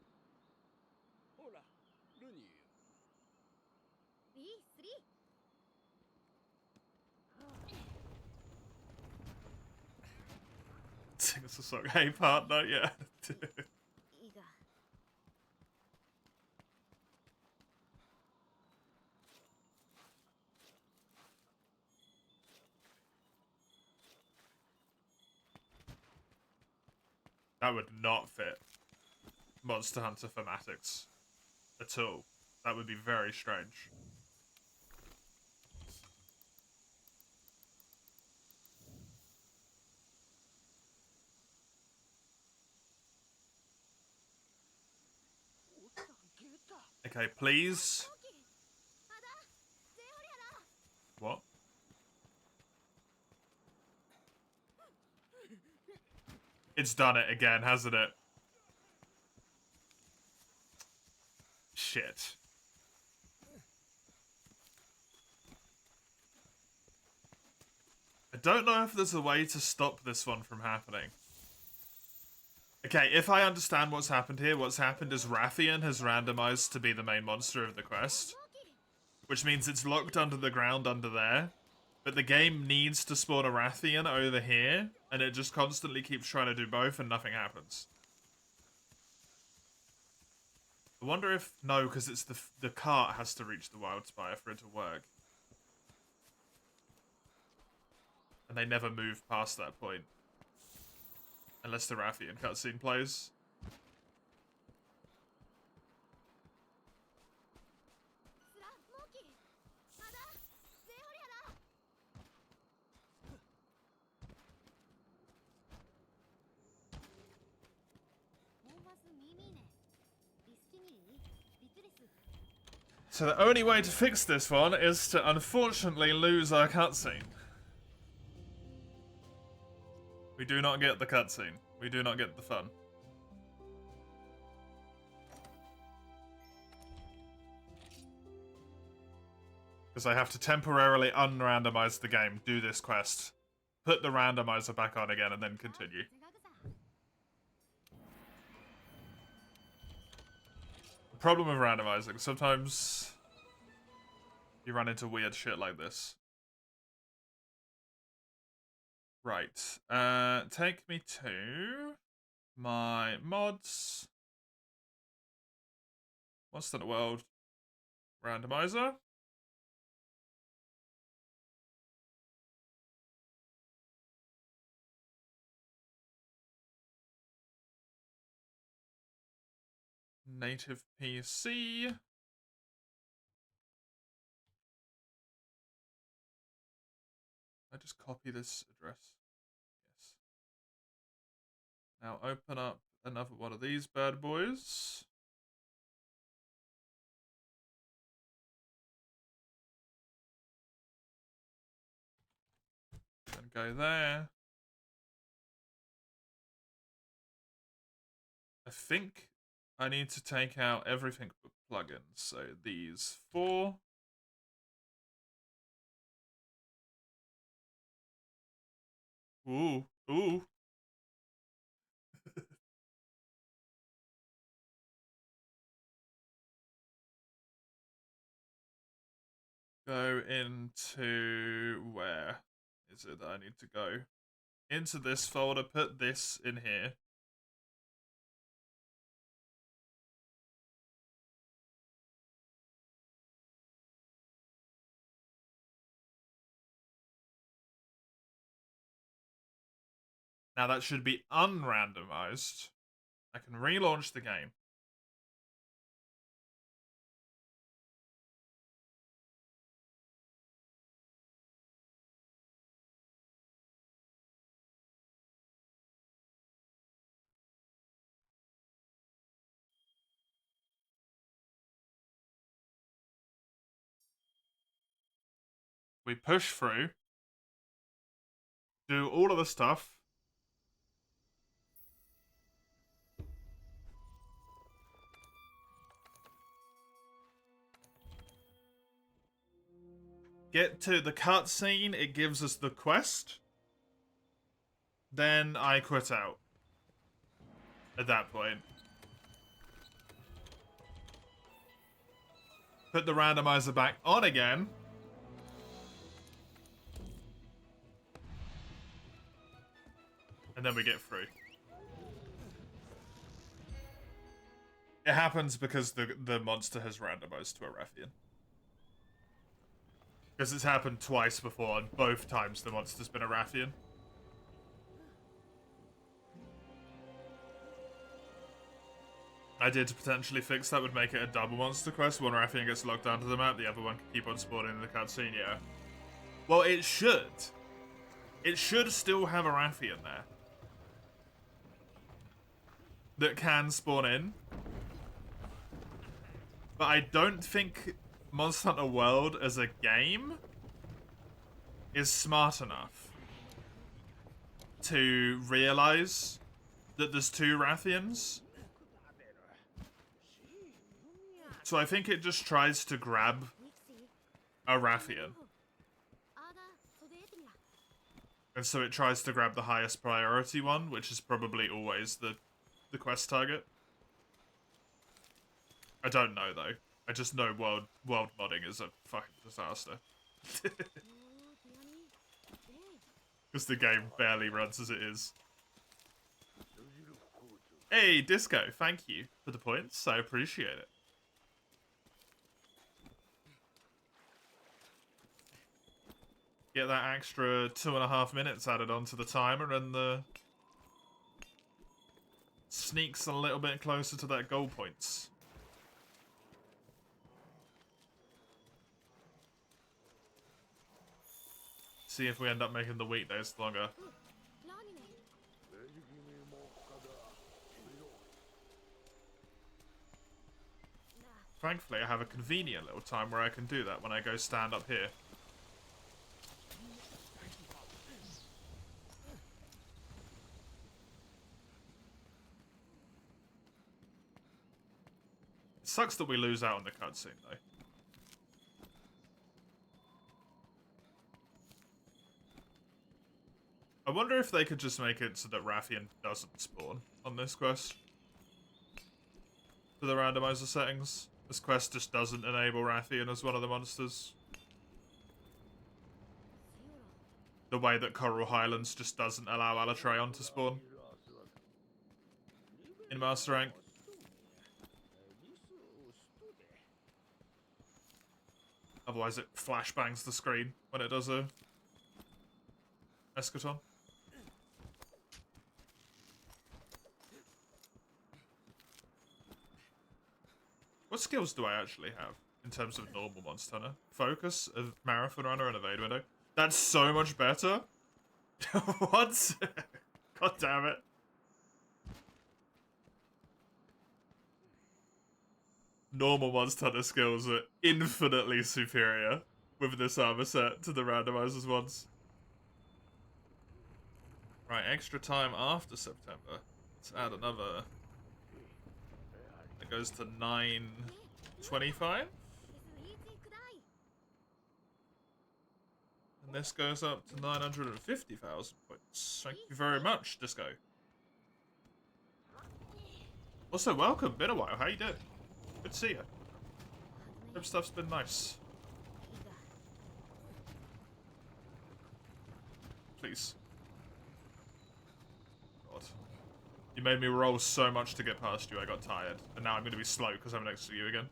Sing us a song. Hey partner, yeah. That would not fit Monster Hunter thematics at all. That would be very strange. Okay, please. What? It's done it again, hasn't it? Shit. I don't know if there's a way to stop this one from happening. Okay, if I understand what's happened here, what's happened is Rathian has randomized to be the main monster of the quest. Which means it's locked under the ground under there. But the game needs to spawn a Rathian over here, and it just constantly keeps trying to do both and nothing happens. I wonder if... No, because it's the cart has to reach the Wildspire for it to work. And they never move past that point. Unless the Rathian cutscene plays. So the only way to fix this one is to unfortunately lose our cutscene. We do not get the cutscene. We do not get the fun. Because I have to temporarily unrandomize the game, do this quest, put the randomizer back on again, and then continue. The problem with randomizing, sometimes you run into weird shit like this. Right, take me to my mods. Monster Hunter World randomizer. Native PC. I just copy this address. Yes. Now open up another one of these bad boys. And go there. I think I need to take out everything but plugins. So these 4. Ooh, ooh. Go into... where is it that I need to go? Into this folder, put this in here. Now that should be unrandomized. I can relaunch the game. We push through. Do all of the stuff. Get to the cutscene, it gives us the quest. Then I quit out. At that point. Put the randomizer back on again. And then we get through. It happens because the monster has randomized to a Rathian. Because it's happened twice before, and both times the monster's been a Rathian. Idea to potentially fix that would make it a double monster quest. One Rathian gets locked onto the map, the other one can keep on spawning in the cutscene, yeah. Well, it should. It should still have a Rathian there. That can spawn in. But I don't think Monster Hunter World as a game is smart enough to realize that there's two Rathians. So I think it just tries to grab a Rathian. And so it tries to grab the highest priority one, which is probably always the quest target. I don't know, though. I just know world modding is a fucking disaster. Because the game barely runs as it is. Hey, Disco, thank you for the points. I appreciate it. Get that extra 2.5 minutes added onto the timer and the sneaks a little bit closer to that goal points. See if we end up making the weekdays longer. Thankfully, I have a convenient little time where I can do that when I go stand up here. It sucks that we lose out on the cutscene, though. I wonder if they could just make it so that Rathian doesn't spawn on this quest. For the randomizer settings. This quest just doesn't enable Rathian as one of the monsters. The way that Coral Highlands just doesn't allow Alatreon to spawn. In Master Rank. Otherwise it flashbangs the screen when it does a eschaton. What skills do I actually have in terms of normal Monster Hunter? Focus, a Marathon Runner, and Evade Window. That's so much better. What? God damn it. Normal Monster Hunter skills are infinitely superior with this armor set to the randomizers ones. Right, extra time after September. Let's add another. It goes to 925. And this goes up to 950,000 points. Thank you very much, Disco. Also, welcome. Been a while. How you doing? Good to see you. Hope stuff's been nice. Please. God. You made me roll so much to get past you, I got tired. And now I'm going to be slow because I'm next to you again.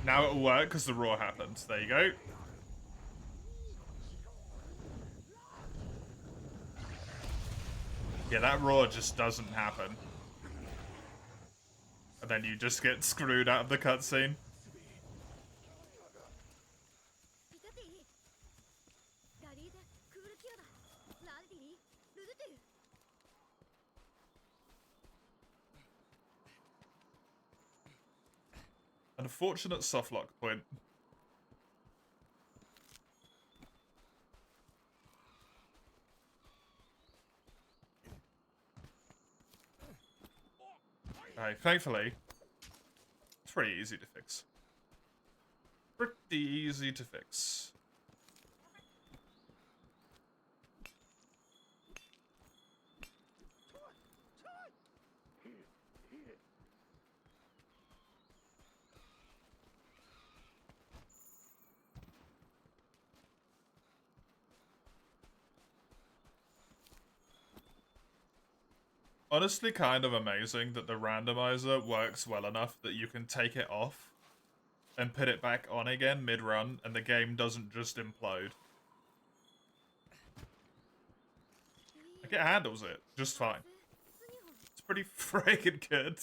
Now it'll work because the roar happened. There you go. Yeah, that roar just doesn't happen. And then you just get screwed out of the cutscene. Unfortunate softlock point. Alright, thankfully, it's pretty easy to fix. Pretty easy to fix. Honestly, kind of amazing that the randomizer works well enough that you can take it off and put it back on again mid-run and the game doesn't just implode. Like, it handles it just fine. It's pretty freaking good.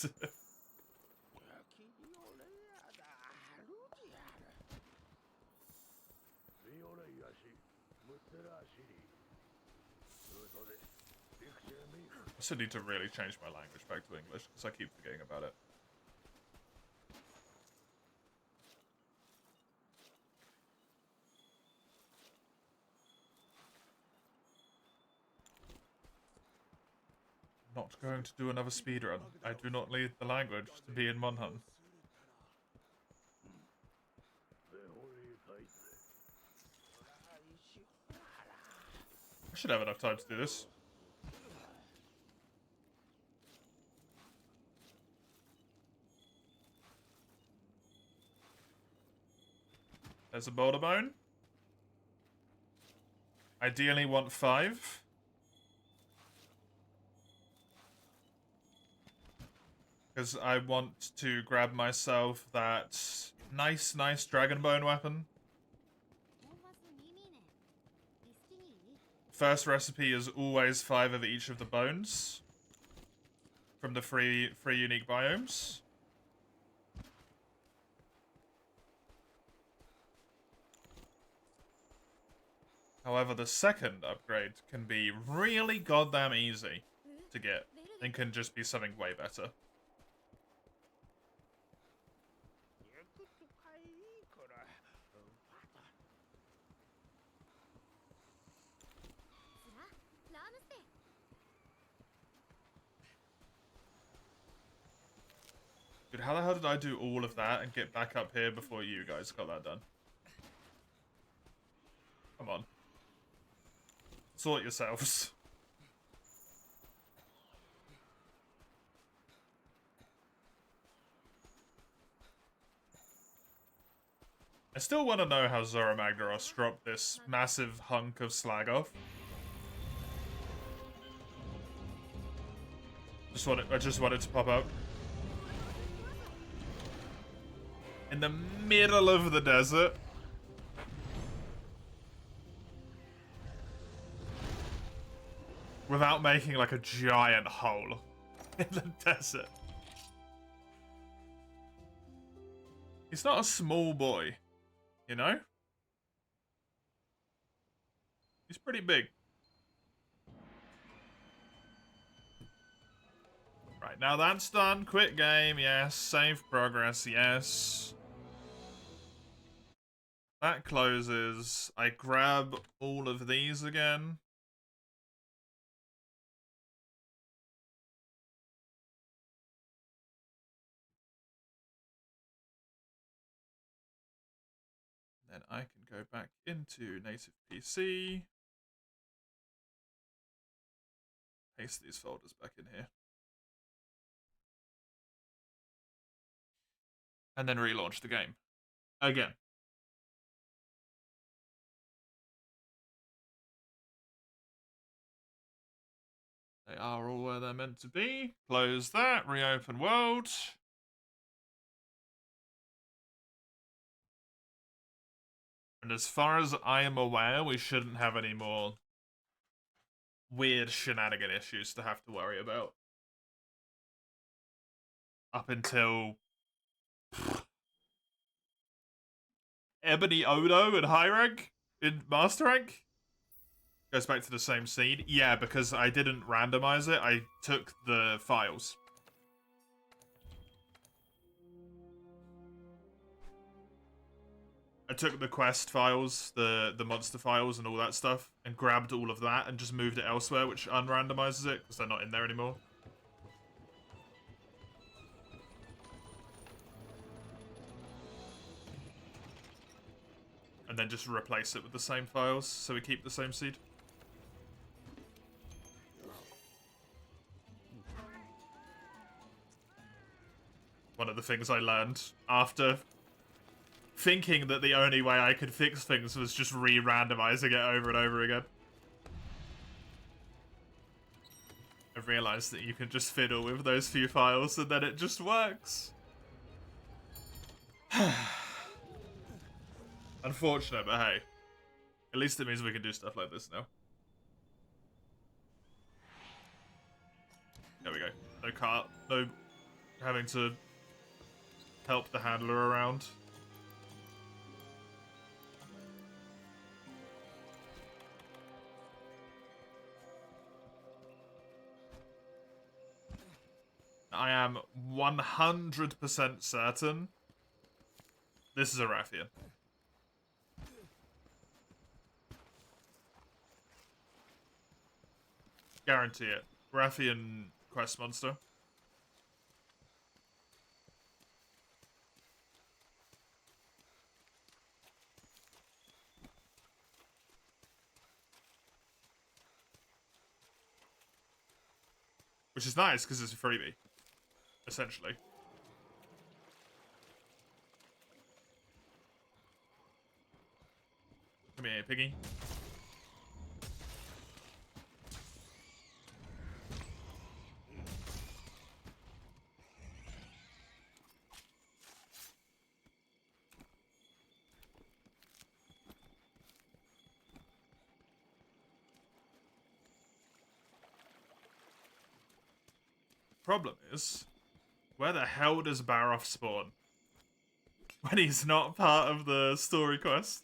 also need to really change my language back to English, because I keep forgetting about it. Not going to do another speedrun. I do not need the language to be in Monhan. I should have enough time to do this. There's a boulder bone. Ideally want 5. Because I want to grab myself that nice Dragonbone weapon. First recipe is always 5 of each of the bones. From the free unique biomes. However, the second upgrade can be really goddamn easy to get. And can just be something way better. Dude, how the hell did I do all of that and get back up here before you guys got that done? Come on. Sort yourselves. I still want to know how Zorah Magdaros dropped this massive hunk of slag off. I just wanted to pop out. In the middle of the desert. Without making like a giant hole in the desert. He's not a small boy, you know? He's pretty big. Right, now that's done. Quit game, yes. Save progress, yes. That closes. I grab all of these again. Then I can go back into native PC. Paste these folders back in here. And then relaunch the game. Again. They are all where they're meant to be. Close that. Reopen world. And as far as I am aware, we shouldn't have any more weird shenanigan issues to have to worry about. Up until Ebony Odo and high rank in master rank. Goes back to the same seed. Yeah, because I didn't randomize it. I took the files. I took the quest files, the monster files and all that stuff, and grabbed all of that and just moved it elsewhere, which unrandomizes it, because they're not in there anymore. And then just replace it with the same files, so we keep the same seed. One of the things I learned after thinking that the only way I could fix things was just re-randomizing it over and over again. I've realized that you can just fiddle with those few files and then it just works. Unfortunate, but hey. At least it means we can do stuff like this now. There we go. No cart, no having to help the handler around. I am 100% certain this is a Rathian. Guarantee it. Rathian quest monster. Which is nice, because it's a freebie. Essentially. Come here, piggy. Problem is, where the hell does Baroth spawn? When he's not part of the story quest?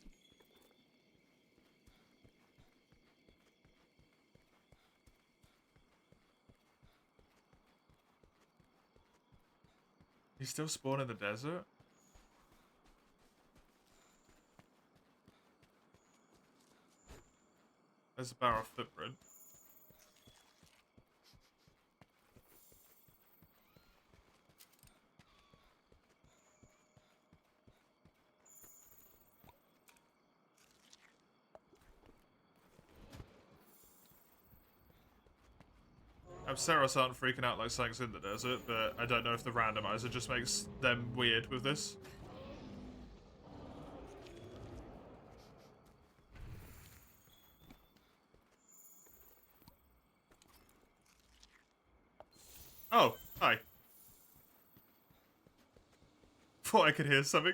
He's still spawned in the desert? There's a Baroth footprint. Abseros aren't freaking out like something's in the desert, but I don't know if the randomizer just makes them weird with this. Oh, hi. Thought I could hear something.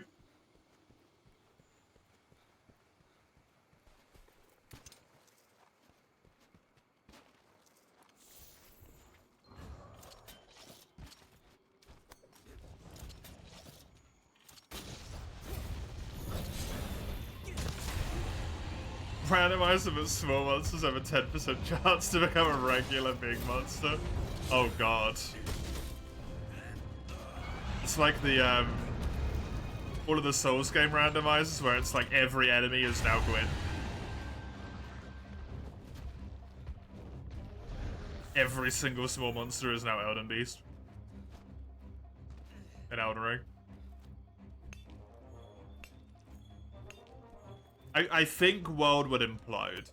Randomizer but small monsters have a 10% chance to become a regular big monster. Oh god. It's like the, all of the Souls game randomizers where it's like every enemy is now Gwyn. Every single small monster is now Elden Beast. In Elden Ring. I think world would implode.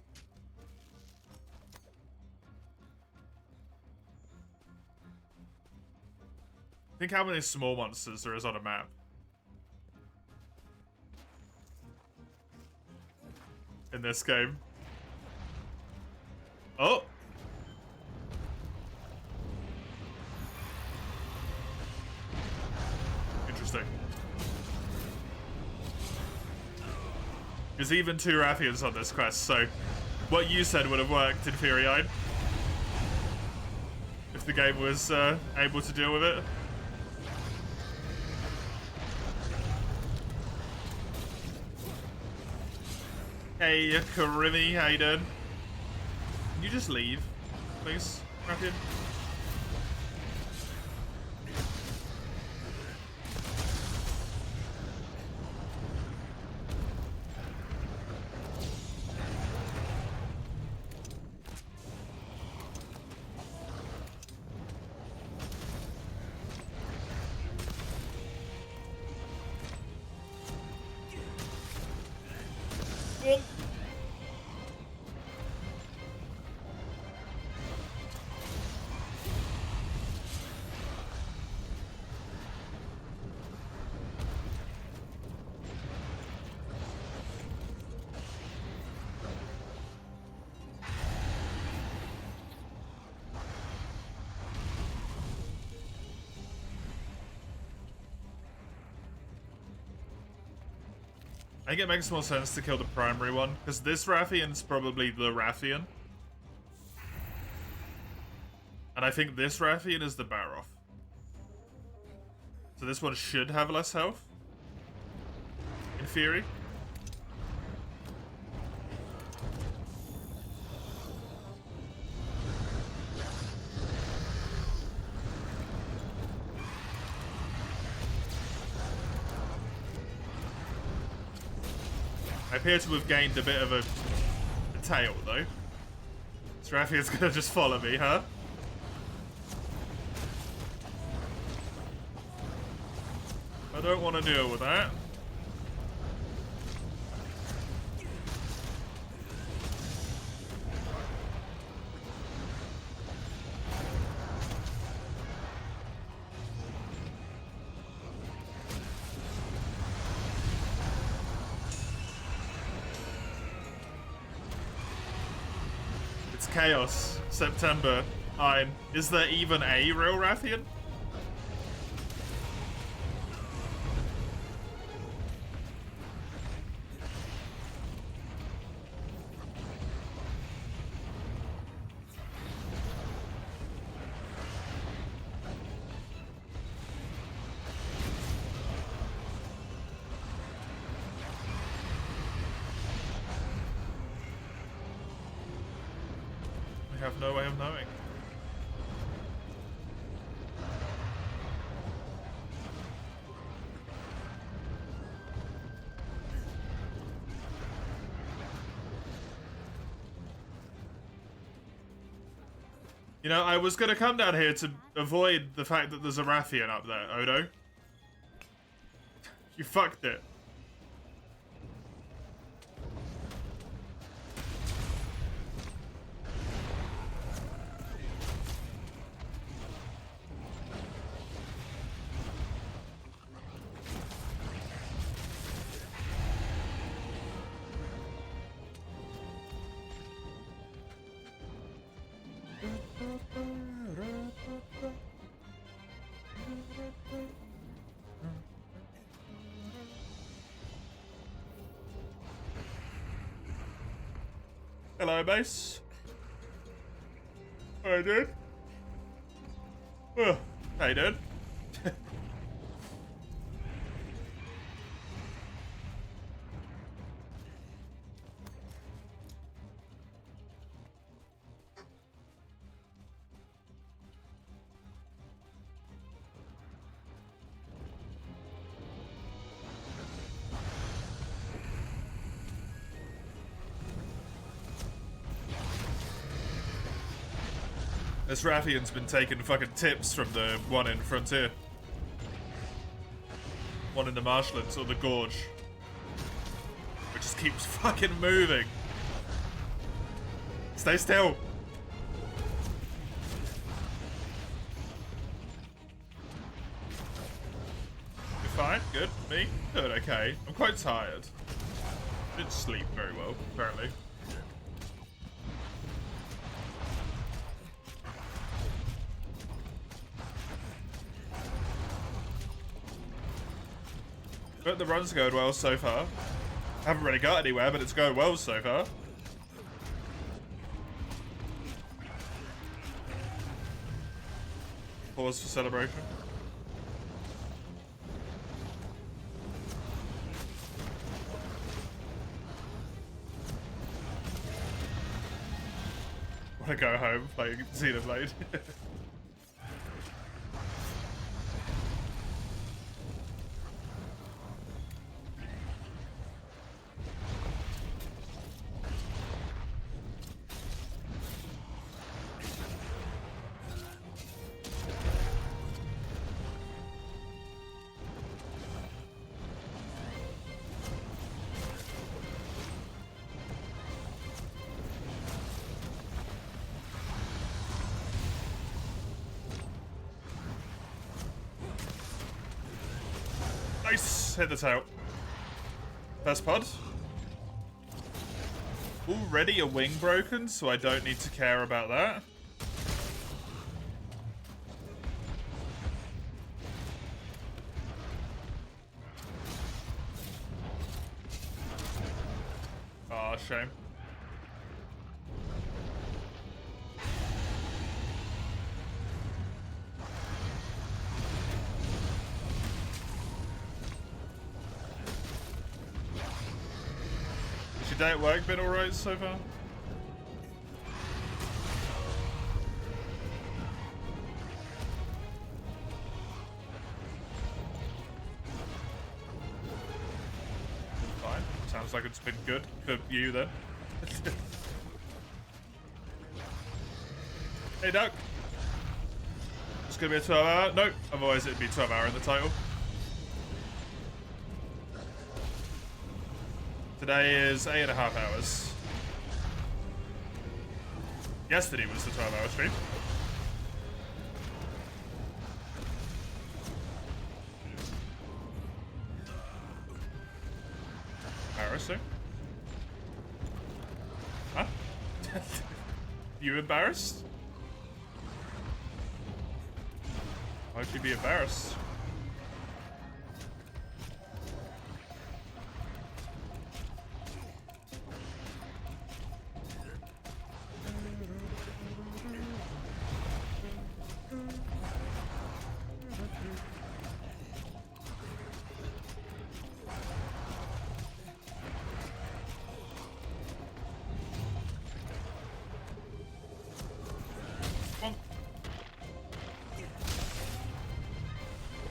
Think how many small monsters there is on a map. In this game. Oh! Interesting. There's even 2 Rathians on this quest, so what you said would have worked in theory, if the game was able to deal with it. Hey, Karimi, how you doing? Can you just leave, please, Rathian? I think it makes more sense to kill the primary one, because this Rathian's probably the Rathian. And I think this Rathian is the Baroth. So this one should have less health. In theory. I appear to have gained a bit of a tail, though. Rathian's gonna just follow me, huh? I don't want to deal with that. It's chaos. September. Ein. Is there even a real Rathian? I have no way of knowing. You know, I was gonna come down here to avoid the fact that there's a Rathian up there, Odo. You fucked it. Hello, base. How you doing? Oh, how you doing? This Rathian's been taking fucking tips from the one in Frontier. One in the Marshlands, or the Gorge. It just keeps fucking moving. Stay still. You're fine? Good? Me? Good, okay. I'm quite tired. Didn't sleep very well, apparently. But the run's going well so far. Haven't really got anywhere, but it's going well so far. Pause for celebration. Want to go home, play Xenoblade. Nice! Hit the tail. First pod. Already a wing broken, so I don't need to care about that. Aw, shame. Has your day at work been alright so far? Fine, sounds like it's been good for you then. Hey, Duck. It's gonna be a 12-hour? Nope. Otherwise, it'd be 12-hour in the title. Today is 8.5 hours. Yesterday was the 12-hour stream. Embarrassing. Huh? You embarrassed? Why'd you be embarrassed?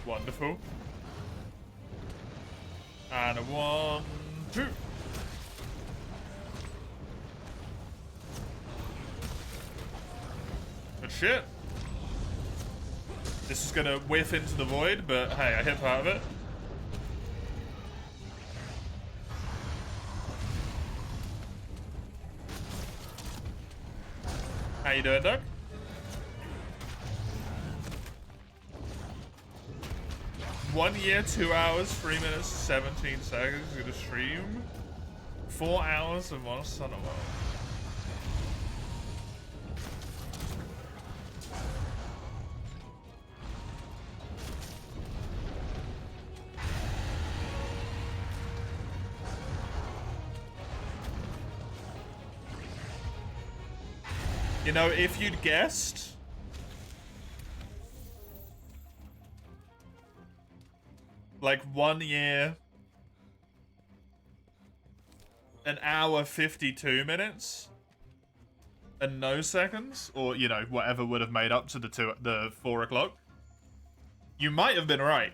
Wonderful. And a 1, 2. Good shit. This is gonna whiff into the void, but hey, I hit part of it. How you doing, Doug? One year, 2 hours, 3 minutes, 17 seconds. Gonna stream 4 hours of Monster Hunter World. You know, if you'd guessed, like 1 year, 1 hour 52 minutes, and no seconds, or you know whatever would have made up to the 4 o'clock, you might have been right.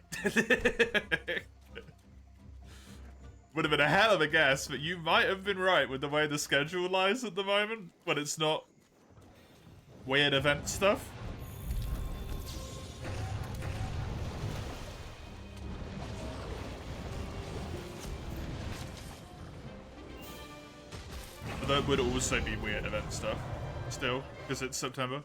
Would have been a hell of a guess, but you might have been right with the way the schedule lies at the moment, when it's not weird event stuff. Although it would also be weird event stuff, still, because it's September.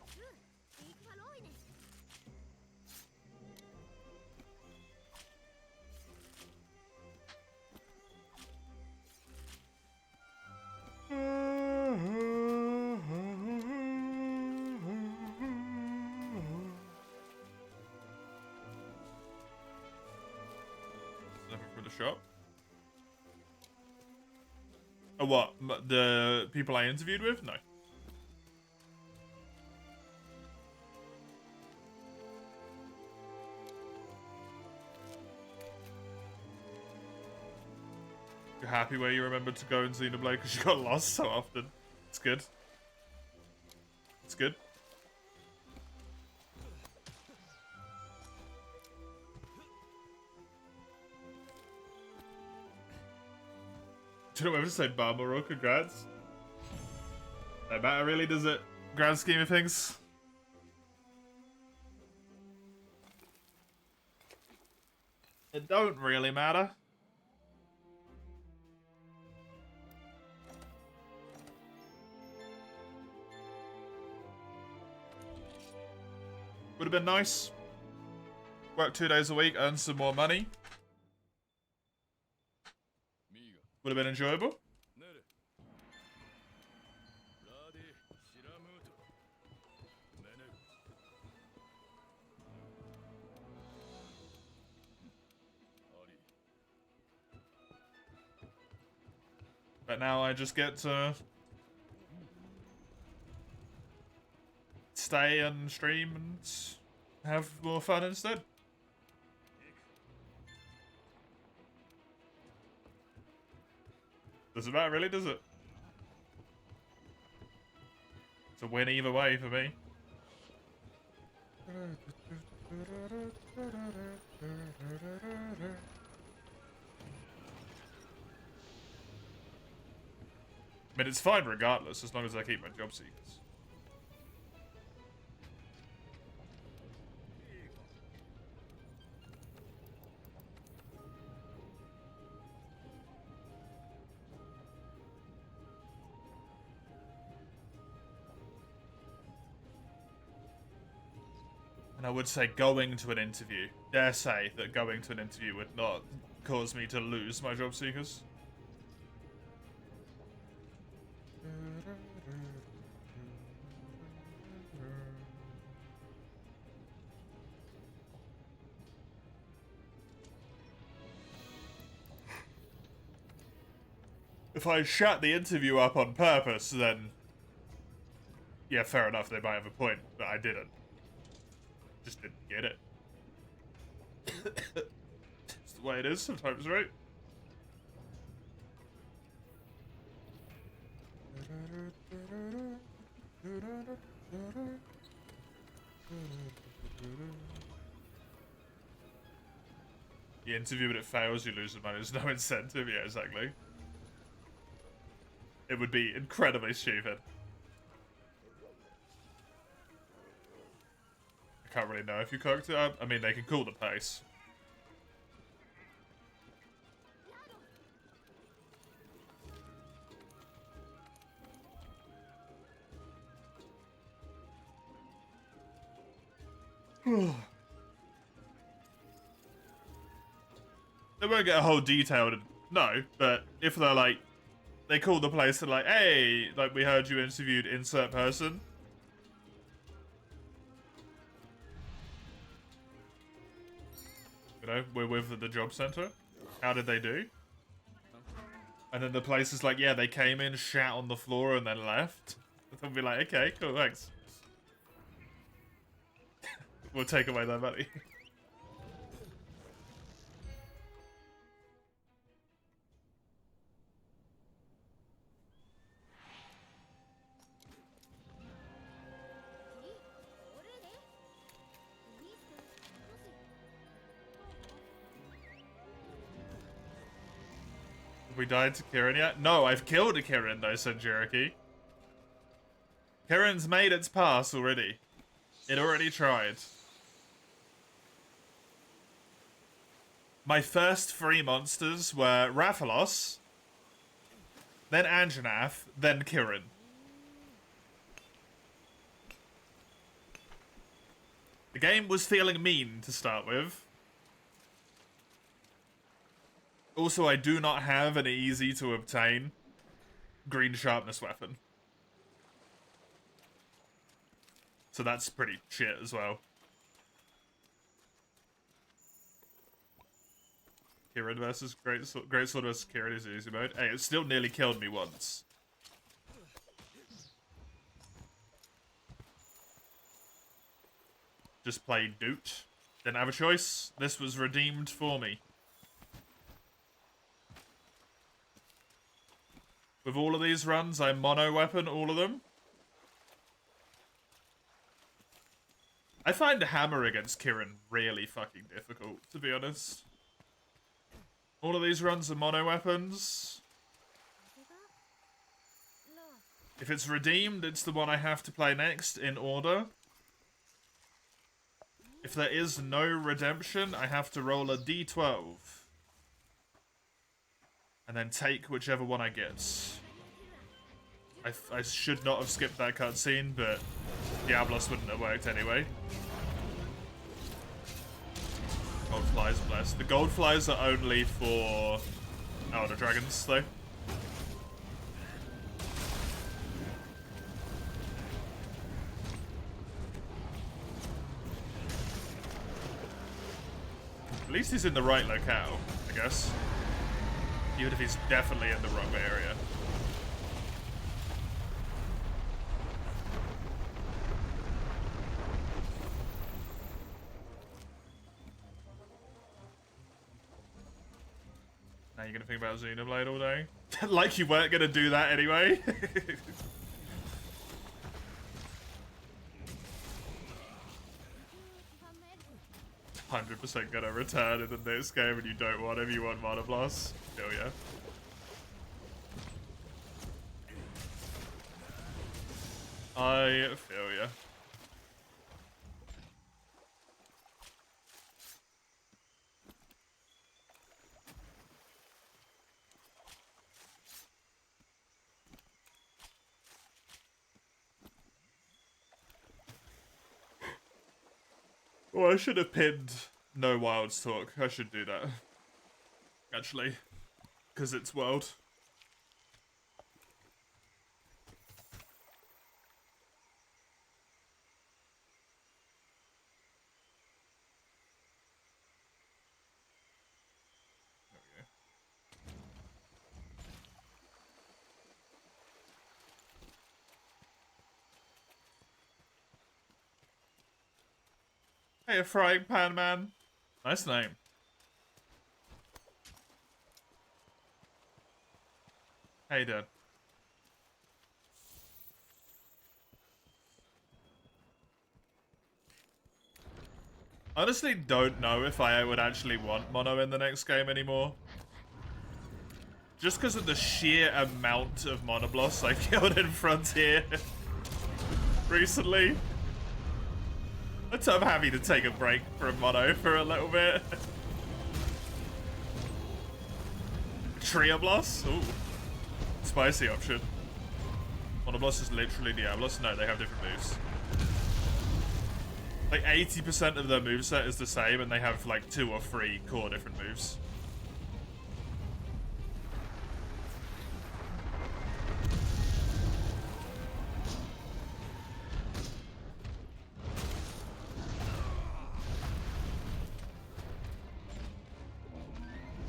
Nothing for the shop. Oh, what? The people I interviewed with? No. You're happy where you remembered to go in Xenoblade because you got lost so often. It's good. It's good. Do you know whether to say Bummer or congrats? No matter really, does it? Grand scheme of things. It don't really matter. Would have been nice. Work 2 days a week, earn some more money. Would have been enjoyable. But now I just get to stay and stream and have more fun instead. Does it matter really, does it? It's a win either way for me. I mean, it's fine regardless, as long as I keep my job seekers. And I would say going to an interview. Dare say that going to an interview would not cause me to lose my job seekers. If I shut the interview up on purpose, then yeah, fair enough, they might have a point, but I didn't. Just didn't get it. It's the way it is sometimes, right? You interview and it fails, you lose the money. There's no incentive. Yeah, exactly. It would be incredibly stupid. I can't really know if you cooked it up. I mean, they can call the pace. They won't get a whole detailed no, but if they're like, they call the place and like, hey, like we heard you interviewed insert person. You know, we're with the job center. How did they do? And then the place is like, yeah, they came in, shat on the floor, and then left. They'll be like, okay, cool, thanks. We'll take away their money. Have we died to Kirin yet? No, I've killed a Kirin though, said Cherokee. Kirin's made its pass already. It already tried. My first 3 monsters were Rathalos, then Anjanath, then Kirin. The game was feeling mean to start with. Also, I do not have an easy to obtain green sharpness weapon. So that's pretty shit as well. Kirin versus Great Sword versus Kirin is easy mode. Hey, it still nearly killed me once. Just played Doot. Didn't have a choice. This was redeemed for me. With all of these runs, I mono weapon all of them. I find hammer against Kirin really fucking difficult, to be honest. All of these runs are mono weapons. If it's redeemed, it's the one I have to play next in order. If there is no redemption, I have to roll a d12. And then take whichever one I get. I should not have skipped that cutscene, but Diablos wouldn't have worked anyway. Gold flies, blessed. The gold flies are only for Elder Dragons, though. At least he's in the right locale, I guess. Even if he's definitely in the wrong area. Now you're gonna think about Xenoblade all day? Like you weren't gonna do that anyway? 100% gonna return in the next game and you don't want him, you want Mana Blast. Hell yeah. I feel ya. Oh, I should have pinned no wilds talk. I should do that. Actually. Because it's world. Hey, a frying pan man. Nice name. How you doing? Honestly, don't know if I would actually want mono in the next game anymore. Just because of the sheer amount of monobloss I've killed in Frontier recently. I'm happy to take a break from mono for a little bit. Triablos? Ooh. Spicy option. Monobloss is literally Diablos? No, they have different moves. Like 80% of their moveset is the same and they have like 2 or 3 core different moves.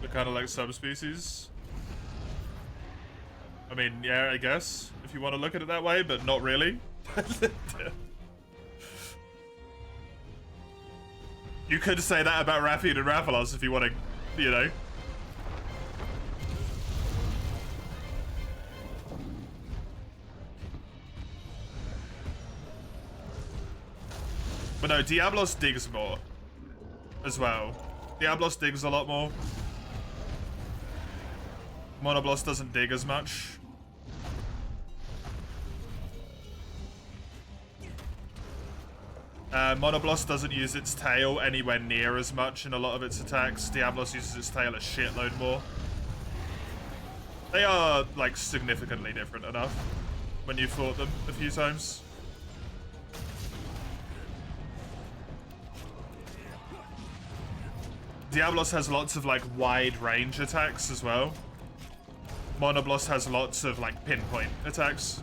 They're kind of like subspecies. I mean, yeah, I guess, if you want to look at it that way, but not really. You could say that about Rathian and Rathalos if you want to, you know. But no, Diablos digs more as well. Diablos digs a lot more. Monobloss doesn't dig as much. Monobloss doesn't use its tail anywhere near as much in a lot of its attacks. Diablos uses its tail a shitload more. They are, like, significantly different enough when you fought them a few times. Diablos has lots of, like, wide range attacks as well. Monobloss has lots of, like, pinpoint attacks.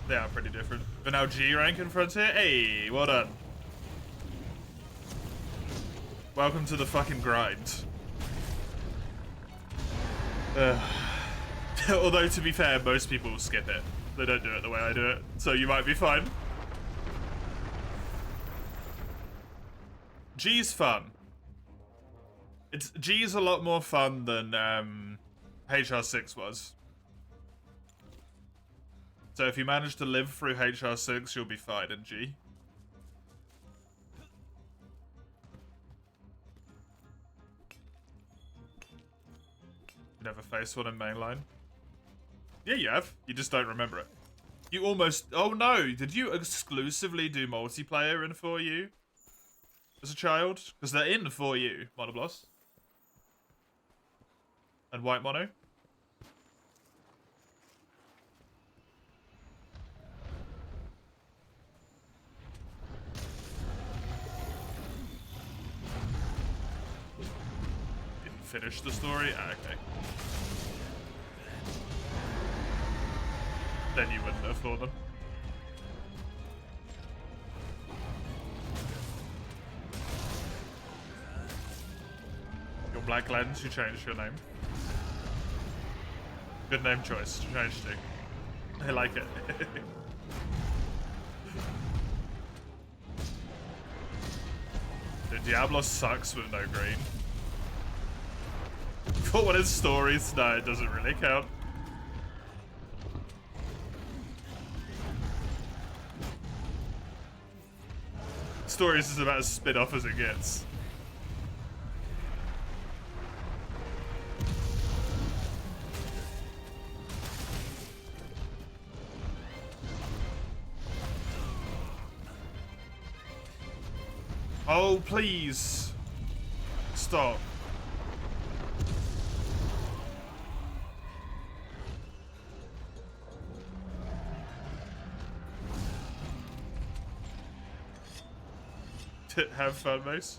They are pretty different. But now G rank in Frontier? Hey, well done. Welcome to the fucking grind. Although, to be fair, most people skip it. They don't do it the way I do it. So you might be fine. G's fun. G's a lot more fun than HR6 was. So if you manage to live through HR6, you'll be fine in G. You never faced one in mainline? Yeah, you have. You just don't remember it. You almost... Oh no! Did you exclusively do multiplayer in 4U? As a child? Because they're in 4U, Monobloss. And White Mono. Finish the story? Ah, okay. Then you wouldn't have fought them. Your Black Lens, you changed your name. Good name choice, changed to. I like it. Dude, Diablo sucks with no green. For one of his stories, no, it doesn't really count. Stories is about as spin-off as it gets. Oh, please. Stop. Have fun, mace.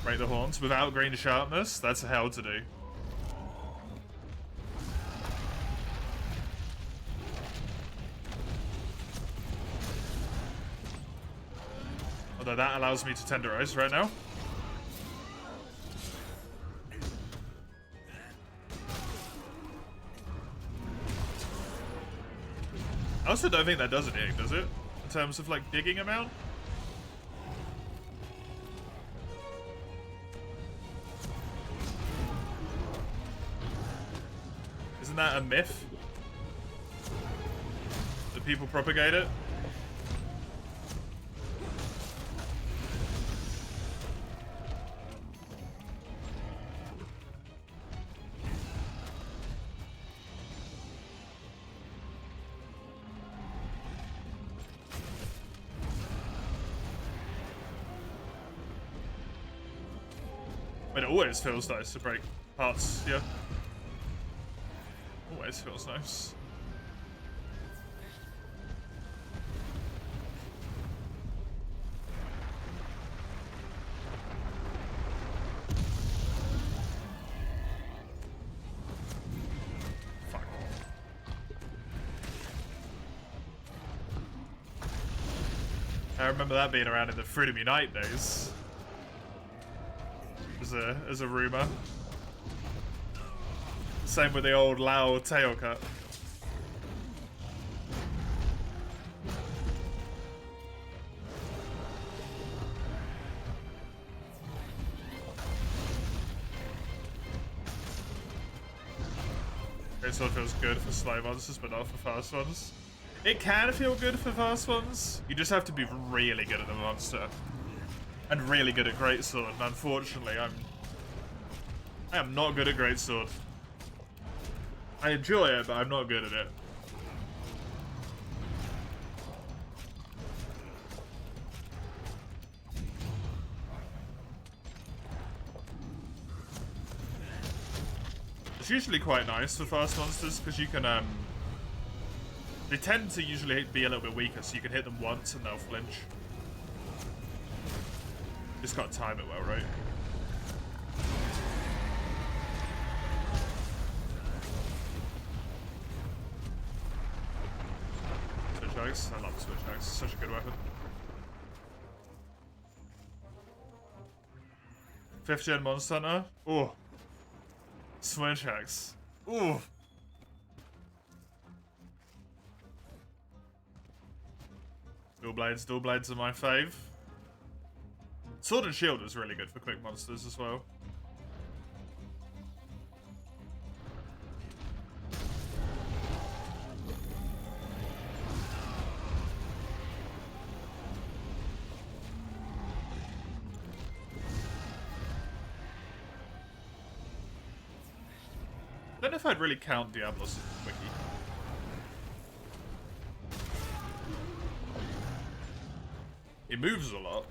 Break the horns without green sharpness. That's a hell to do. Although that allows me to tenderize right now. I also don't think that does anything, does it? In terms of, like, digging amount? Isn't that a myth? Do people propagate it? It always feels nice to break parts, yeah. Always feels nice. Fuck. I remember that being around in the Freedom Unite days. As a rumor. Same with the old Lao tail cut. Great sword feels good for slow monsters, but not for fast ones. It can feel good for fast ones. You just have to be really good at the monster. And really good at greatsword, and unfortunately I am not good at greatsword. I enjoy it, but I'm not good at it. It's usually quite nice for fast monsters, because you can, they tend to usually be a little bit weaker, so you can hit them once and they'll flinch. Just gotta time it well, right? Switch axe? I love switch axe. It's such a good weapon. 5th gen Monster Hunter? Ooh. Switch axe. Ooh. Dual blades are my fave. Sword and Shield is really good for quick monsters as well. I don't know if I'd really count Diablos as a quickie. It moves a lot.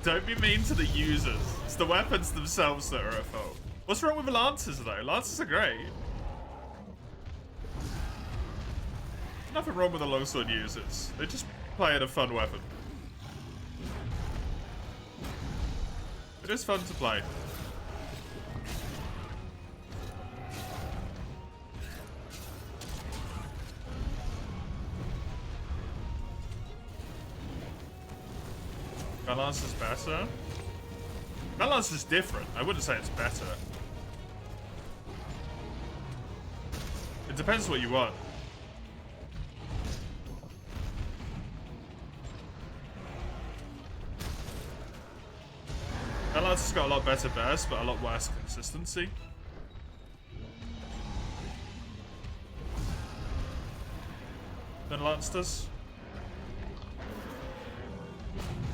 Don't be mean to the users. It's the weapons themselves that are at fault. What's wrong with Lancers, though? Lancers are great. Nothing wrong with the longsword users. They just play at a fun weapon. It is fun to play. Gunlance is better. Gunlance is different. I wouldn't say it's better. It depends what you want. That Lance has got a lot better burst, but a lot worse consistency. Than Lance does.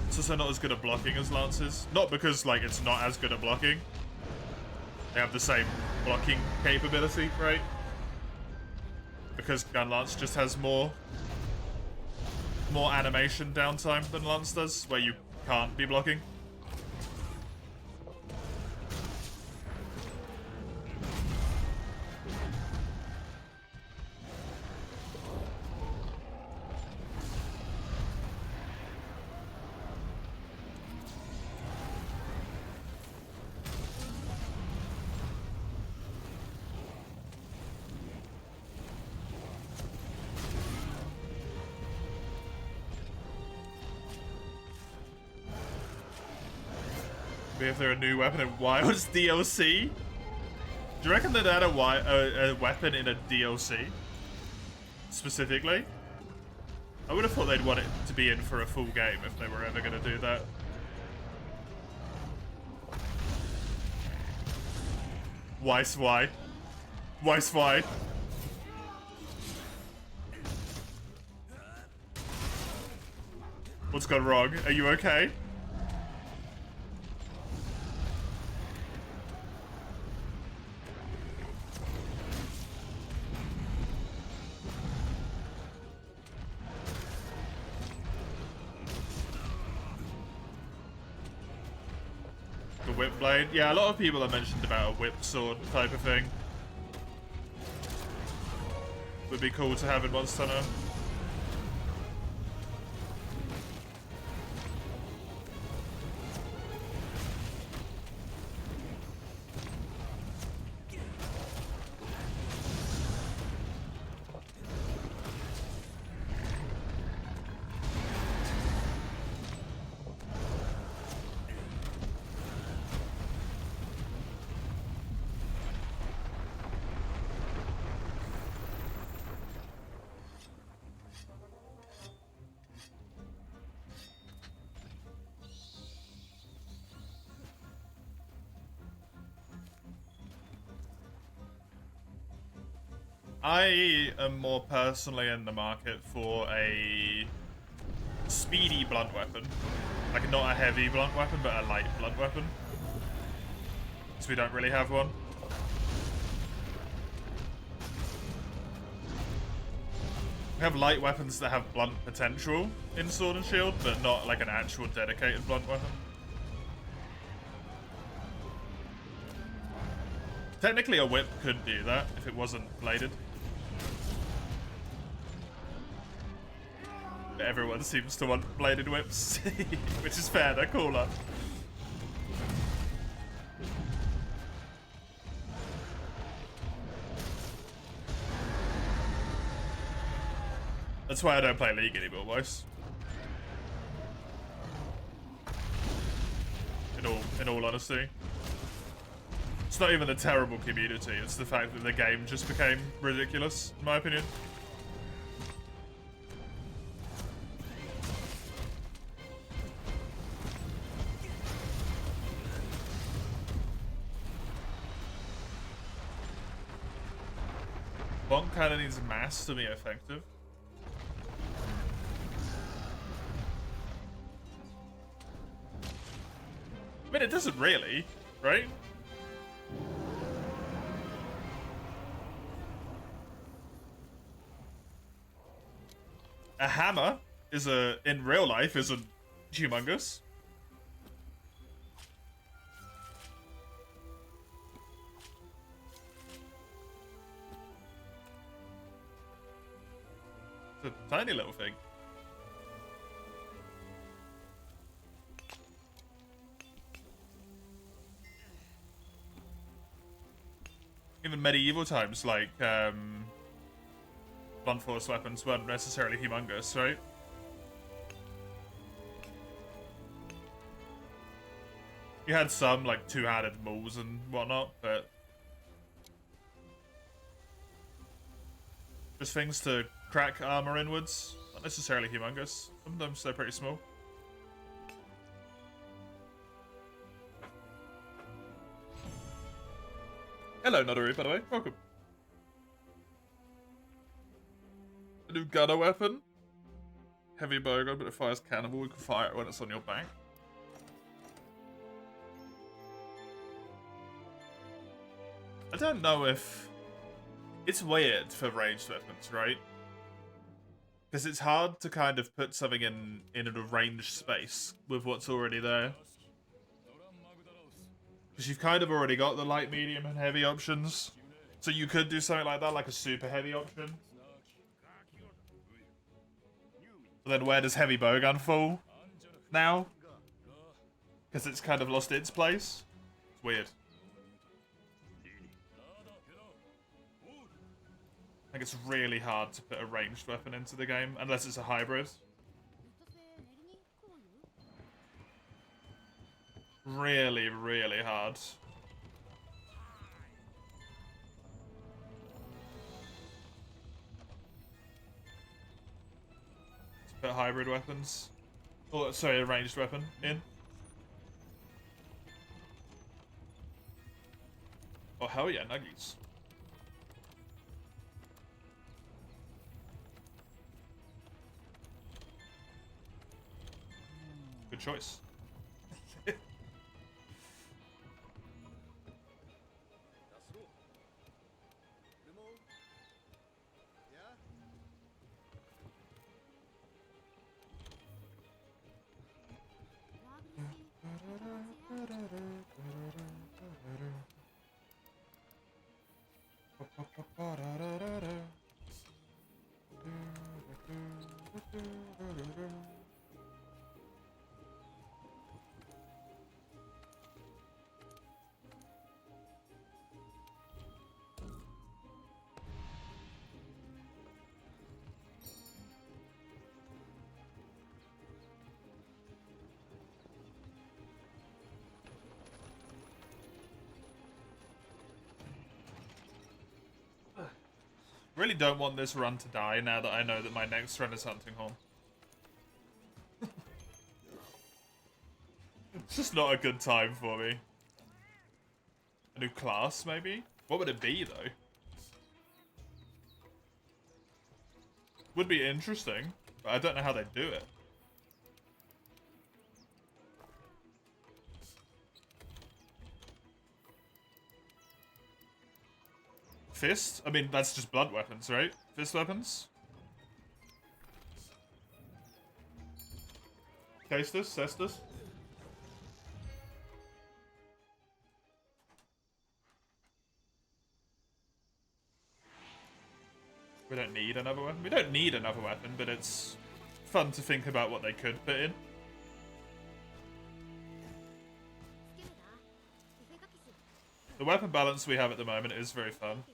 It's also not as good at blocking as Lance is. Not because, like, it's not as good at blocking. They have the same blocking capability, right? Because Gun Lance just has more animation downtime than Lance does, where you can't be blocking. Maybe if they're a new weapon in Wild's DLC? Do you reckon they'd add a weapon in a DLC? Specifically? I would have thought they'd want it to be in for a full game if they were ever going to do that. Weiss, why? Weiss, why? What's gone wrong? Are you okay? The whip blade? Yeah, a lot of people have mentioned about a whip sword type of thing. Would be cool to have in Monster Hunter. I am more personally in the market for a speedy blunt weapon. Like, not a heavy blunt weapon, but a light blunt weapon. Because we don't really have one. We have light weapons that have blunt potential in Sword and Shield, but not like an actual dedicated blunt weapon. Technically, a whip could do that if it wasn't bladed. Everyone seems to want bladed whips, which is fair, they're cooler. That's why I don't play League anymore, boys. In all honesty. It's not even a terrible community, it's the fact that the game just became ridiculous, in my opinion. Bonk kind of needs mass to be effective. I mean, it doesn't really, right? A hammer in real life isn't humongous. It's a tiny little thing. Even medieval times, like, blunt force weapons weren't necessarily humongous, right? You had some, like, two-handed mauls and whatnot, but just things to crack armor inwards, not necessarily humongous. Sometimes they're pretty small. Hello, Notaru, by the way. Welcome. A new gunner weapon. Heavy bowgun, but it fires cannonball. You can fire it when it's on your back. I don't know if... It's weird for ranged weapons, right? Because it's hard to kind of put something in a ranged space with what's already there. Because you've kind of already got the light, medium, and heavy options. So you could do something like that, like a super heavy option. But then where does heavy bowgun fall now? Because it's kind of lost its place. It's weird. I think it's really hard to put a ranged weapon into the game, unless it's a hybrid. Really, really hard. To put hybrid weapons. Oh, sorry, a ranged weapon in. Oh, hell yeah, nuggies. Good choice. Really don't want this run to die now that I know that my next run is Hunting Horn. It's just not a good time for me. A new class, maybe? What would it be, though? Would be interesting, but I don't know how they'd do it. Fist? I mean, that's just blunt weapons, right? Fist weapons? Tastus? Cestus? We don't need another weapon. We don't need another weapon, but it's fun to think about what they could put in. The weapon balance we have at the moment is very fun.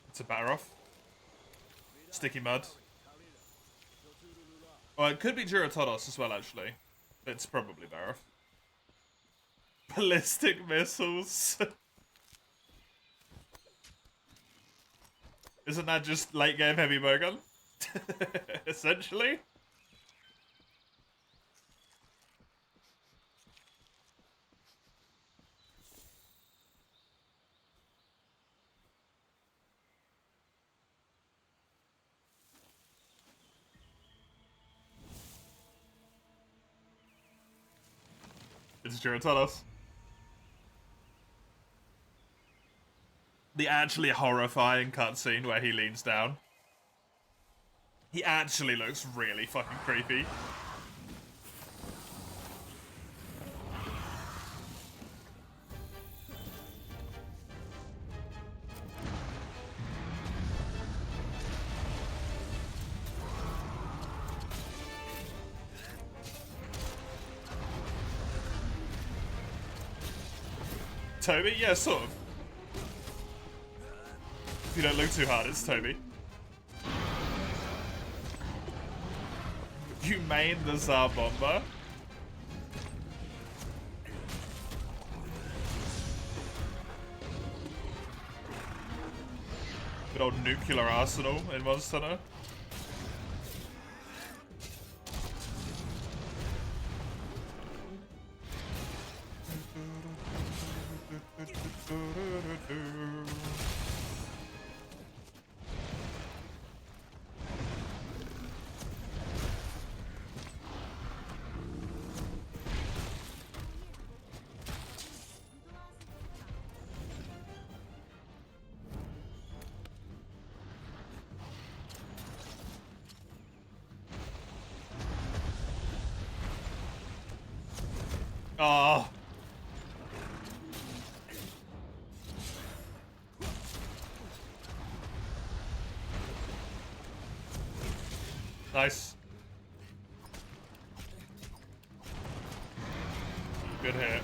It's a Bataroth. Sticky Mud. Oh, it could be Duratodos as well, actually. It's probably Bataroth. Ballistic missiles. Isn't that just late game heavy bowgun? Essentially. It's Duratodos. The actually horrifying cutscene where he leans down. He actually looks really fucking creepy. Toby? Yeah, sort of. If you don't look too hard, it's Toby. You main the Tsar Bomber? Good old nuclear arsenal in Monster Hunter. Oh. Nice. Good hit.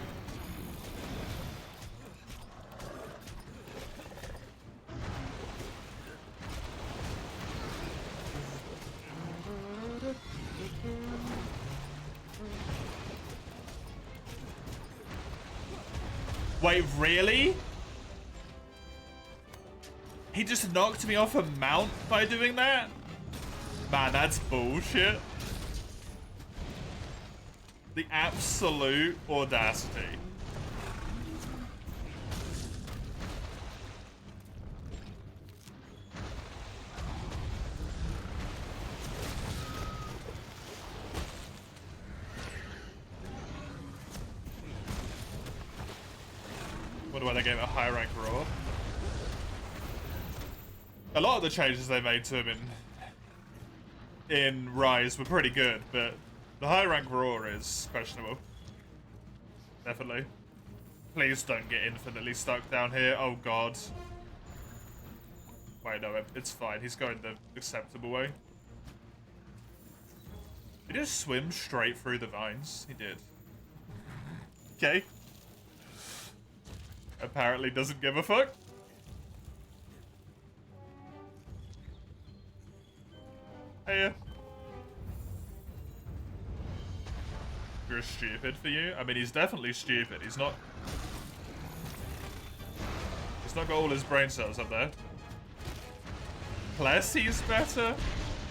Wait, really? He just knocked me off a mount by doing that? Man, that's bullshit. The absolute audacity. Wonder why they gave it a high rank Raw. A lot of the changes they made to him in Rise were pretty good, but the high rank Raw is questionable. Definitely. Please don't get infinitely stuck down here. Oh god. Wait, no, it's fine. He's going the acceptable way. He just swims straight through the vines. He did. Okay. Apparently doesn't give a fuck. Hey. You're stupid for you? I mean, he's definitely stupid. He's not got all his brain cells up there. Plessie's better?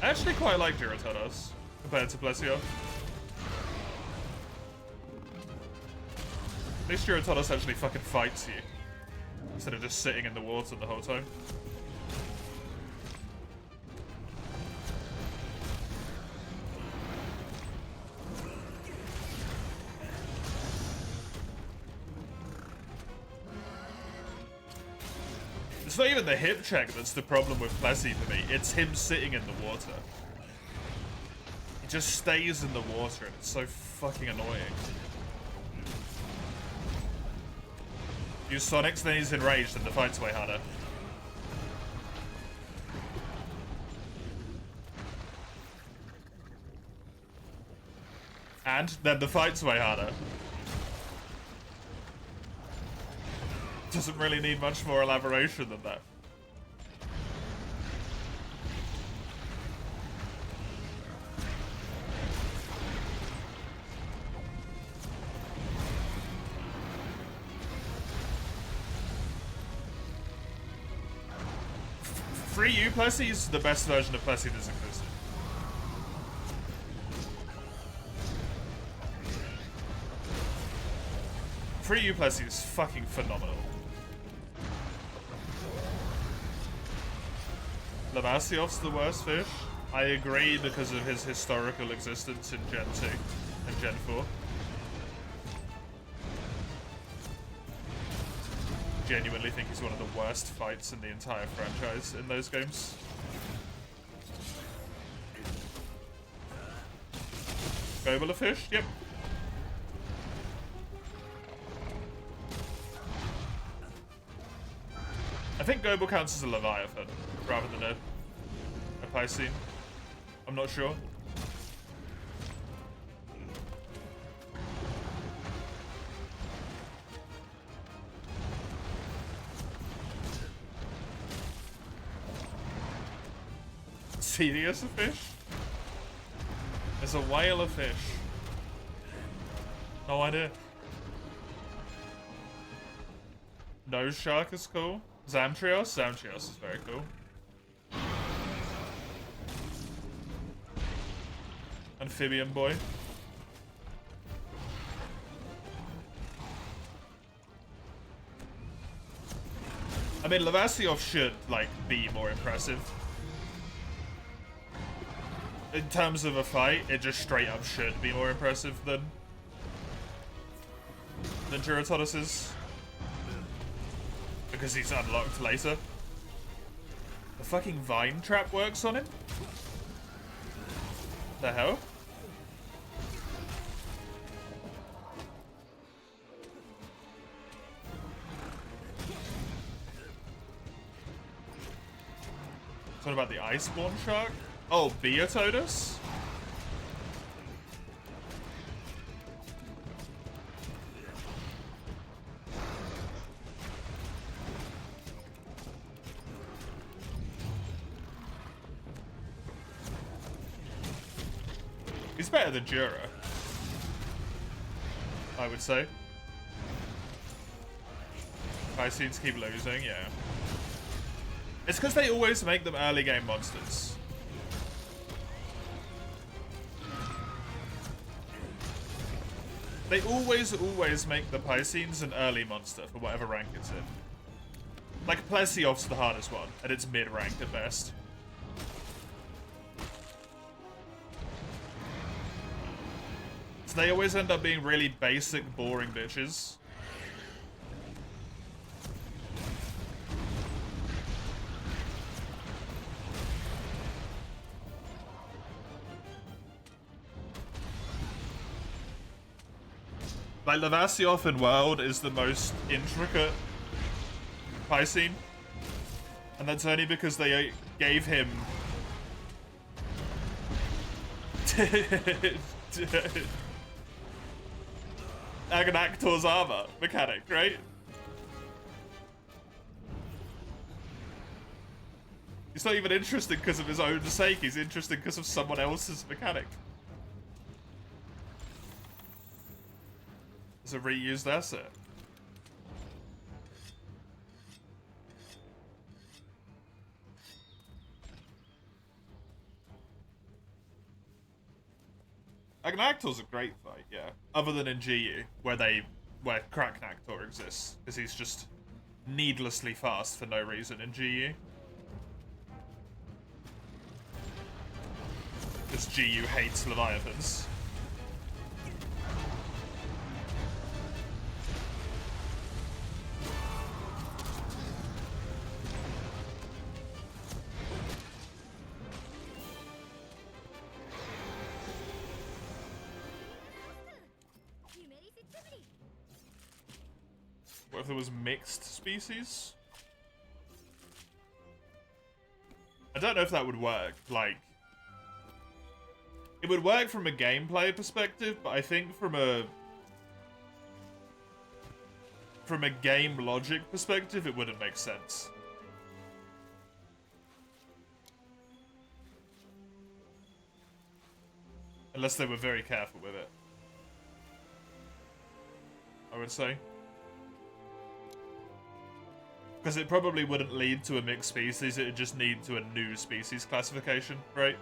I actually quite like Girotodos compared to Plessio. At least Girotodos actually fucking fights you instead of just sitting in the water the whole time. It's not even the hip check that's the problem with Plessy for me. It's him sitting in the water. He just stays in the water and it's so fucking annoying. Use Sonics, then he's enraged and the fight's way harder. And then the fight's way harder. Doesn't really need much more elaboration than that. Free U Plessy is the best version of Plessy that's existed. Free U Plessy is fucking phenomenal. Lavasiov's the worst fish. I agree because of his historical existence in Gen 2 and Gen 4. Genuinely think he's one of the worst fights in the entire franchise in those games. Gobel a fish? Yep. I think Gobel counts as a Leviathan rather than a Piscine. I'm not sure. Serious a fish? There's a whale of fish. No idea. Nose shark is cool. Zamtrios? Zamtrios is very cool. Amphibian boy. I mean, Lavasioff should, like, be more impressive. In terms of a fight, it just straight up should be more impressive than Giratodus is. Because he's unlocked later. The fucking vine trap works on him? The hell? What about the Iceborne Shark? Oh, Beotodus? He's better than Jura, I would say. Piscenes keep losing, yeah. It's because they always make them early game monsters. They always make the Piscenes an early monster for whatever rank it's in. Like, Plesioff's the hardest one, and it's mid-rank at best. So they always end up being really basic, boring bitches. Like, Lavasioff in World is the most intricate Piscine. And that's only because they gave him... Agonactor's armor mechanic, right? He's not even interesting because of his own sake, he's interesting because of someone else's mechanic. It's a reused asset. Agonactor's a great fight, yeah. Other than in GU, where Cracknactor exists, because he's just needlessly fast for no reason in GU. Because GU hates Leviathans. What if there was mixed species? I don't know if that would work. Like, it would work from a gameplay perspective, but I think from a game logic perspective, it wouldn't make sense. Unless they were very careful with it, I would say. Because it probably wouldn't lead to a mixed species, it would just lead to a new species classification, right?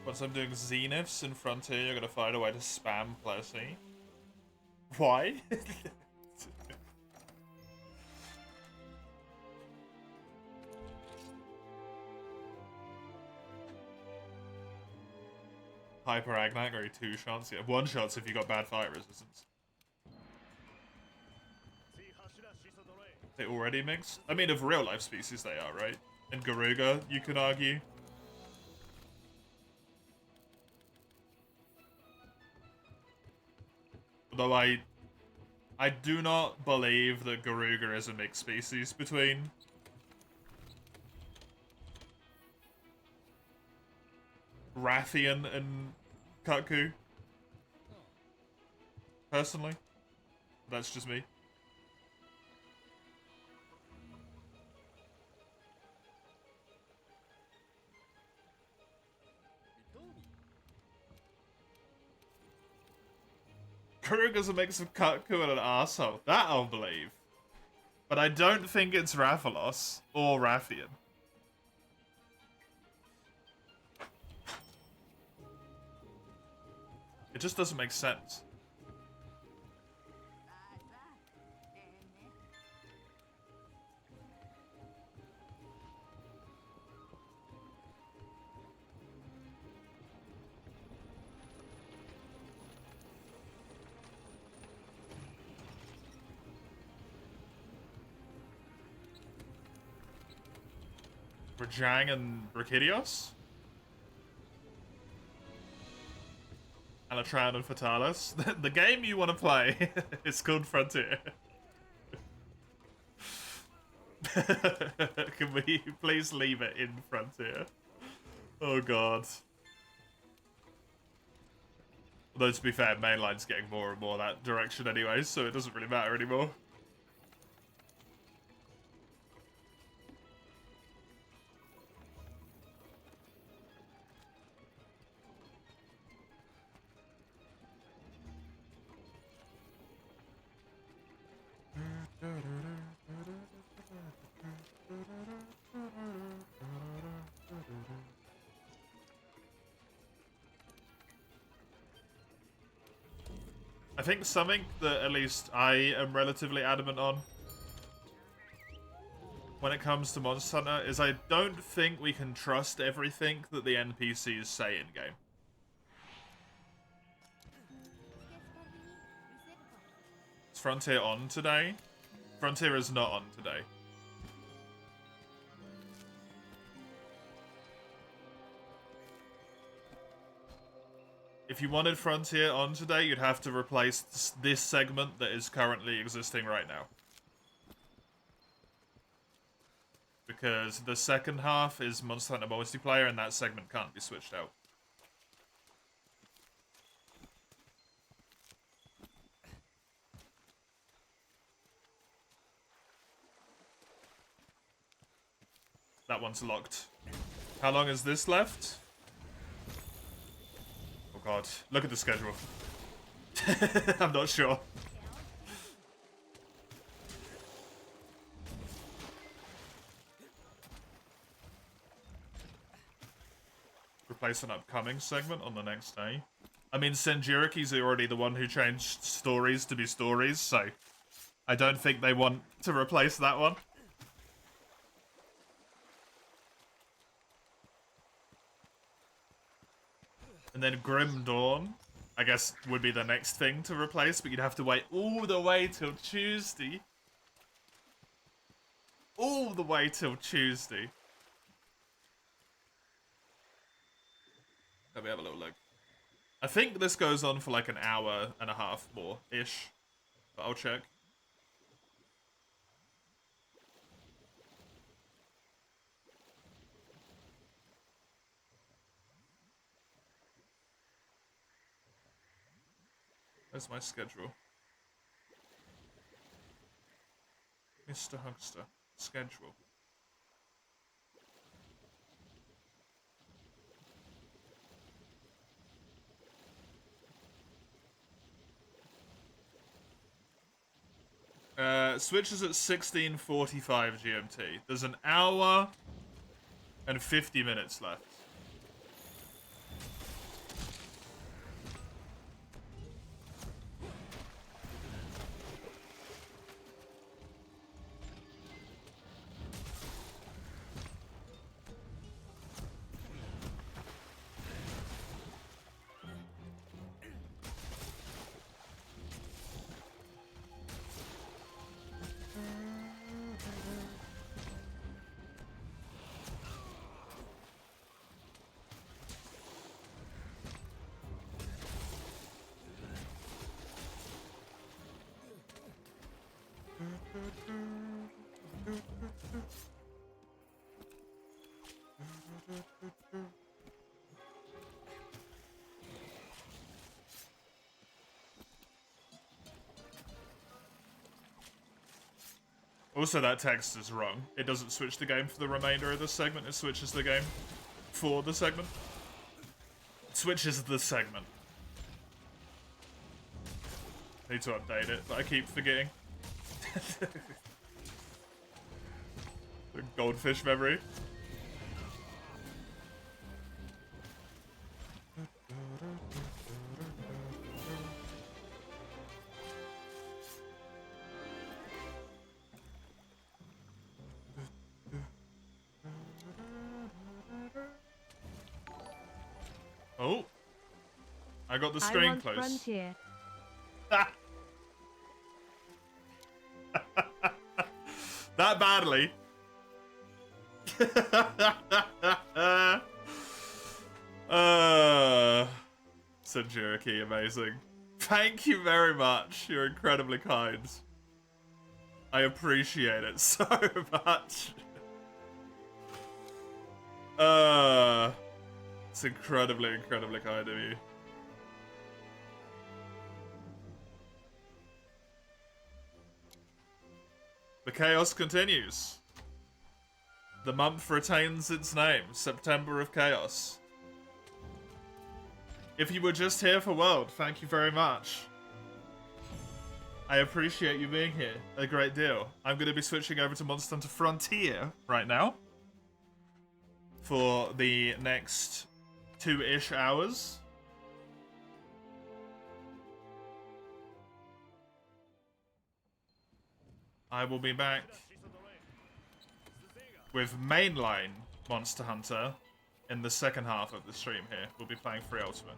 Once I'm doing Zeniths in Frontier, you're gonna find a way to spam Plessy. Why? Hyper Agnak or 2 shots? Yeah, 1 shots if you got bad fire resistance. They already mixed? I mean, of real life species they are, right? And Garuga, you could argue. Though I do not believe that Garuga is a mixed species between Rathian and Kutku. Personally. That's just me. Kruger's a mix of Kutku and an asshole. That I'll believe. But I don't think it's Rathalos or Rathian. It just doesn't make sense. Rajang and Brachydios? Alatran and Fatalis? The game you want to play is called Frontier. Can we please leave it in Frontier? Oh god. Although to be fair, mainline's getting more and more that direction anyway, so it doesn't really matter anymore. I think something that at least I am relatively adamant on when it comes to Monster Hunter is I don't think we can trust everything that the NPCs say in-game. Is Frontier on today? Frontier is not on today. If you wanted Frontier on today, you'd have to replace this segment that is currently existing right now. Because the second half is Monster Hunter multiplayer and that segment can't be switched out. That one's locked. How long is this left? Oh god, look at the schedule. I'm not sure. Replace an upcoming segment on the next day. I mean, Senjuriki's already the one who changed stories to be stories, so I don't think they want to replace that one. And then Grim Dawn, I guess, would be the next thing to replace, but you'd have to wait all the way till Tuesday. All the way till Tuesday. Let me have a little look. I think this goes on for like an hour and a half more-ish, but I'll check. Where's my schedule? Mr. Hunkster. Schedule. Switches at 16:45 GMT. There's an hour and 50 minutes left. Also, that text is wrong. It doesn't switch the game for the remainder of the segment, it switches the game for the segment. It switches the segment. Need to update it, but I keep forgetting. The goldfish memory. Oh, I got the screen close. Frontier. That badly. Said Cherokee, amazing. Thank you very much. You're incredibly kind. I appreciate it so much. It's incredibly, incredibly kind of you. The chaos continues. The month retains its name, September of Chaos. If you were just here for World, thank you very much. I appreciate you being here a great deal. I'm going to be switching over to Monster Hunter Frontier right now for the next 2-ish hours. I will be back with mainline Monster Hunter in the second half of the stream here. We'll be playing Free Ultimate.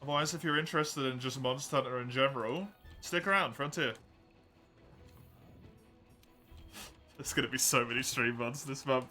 Otherwise, if you're interested in just Monster Hunter in general, stick around, Frontier. There's gonna be so many stream mods this month.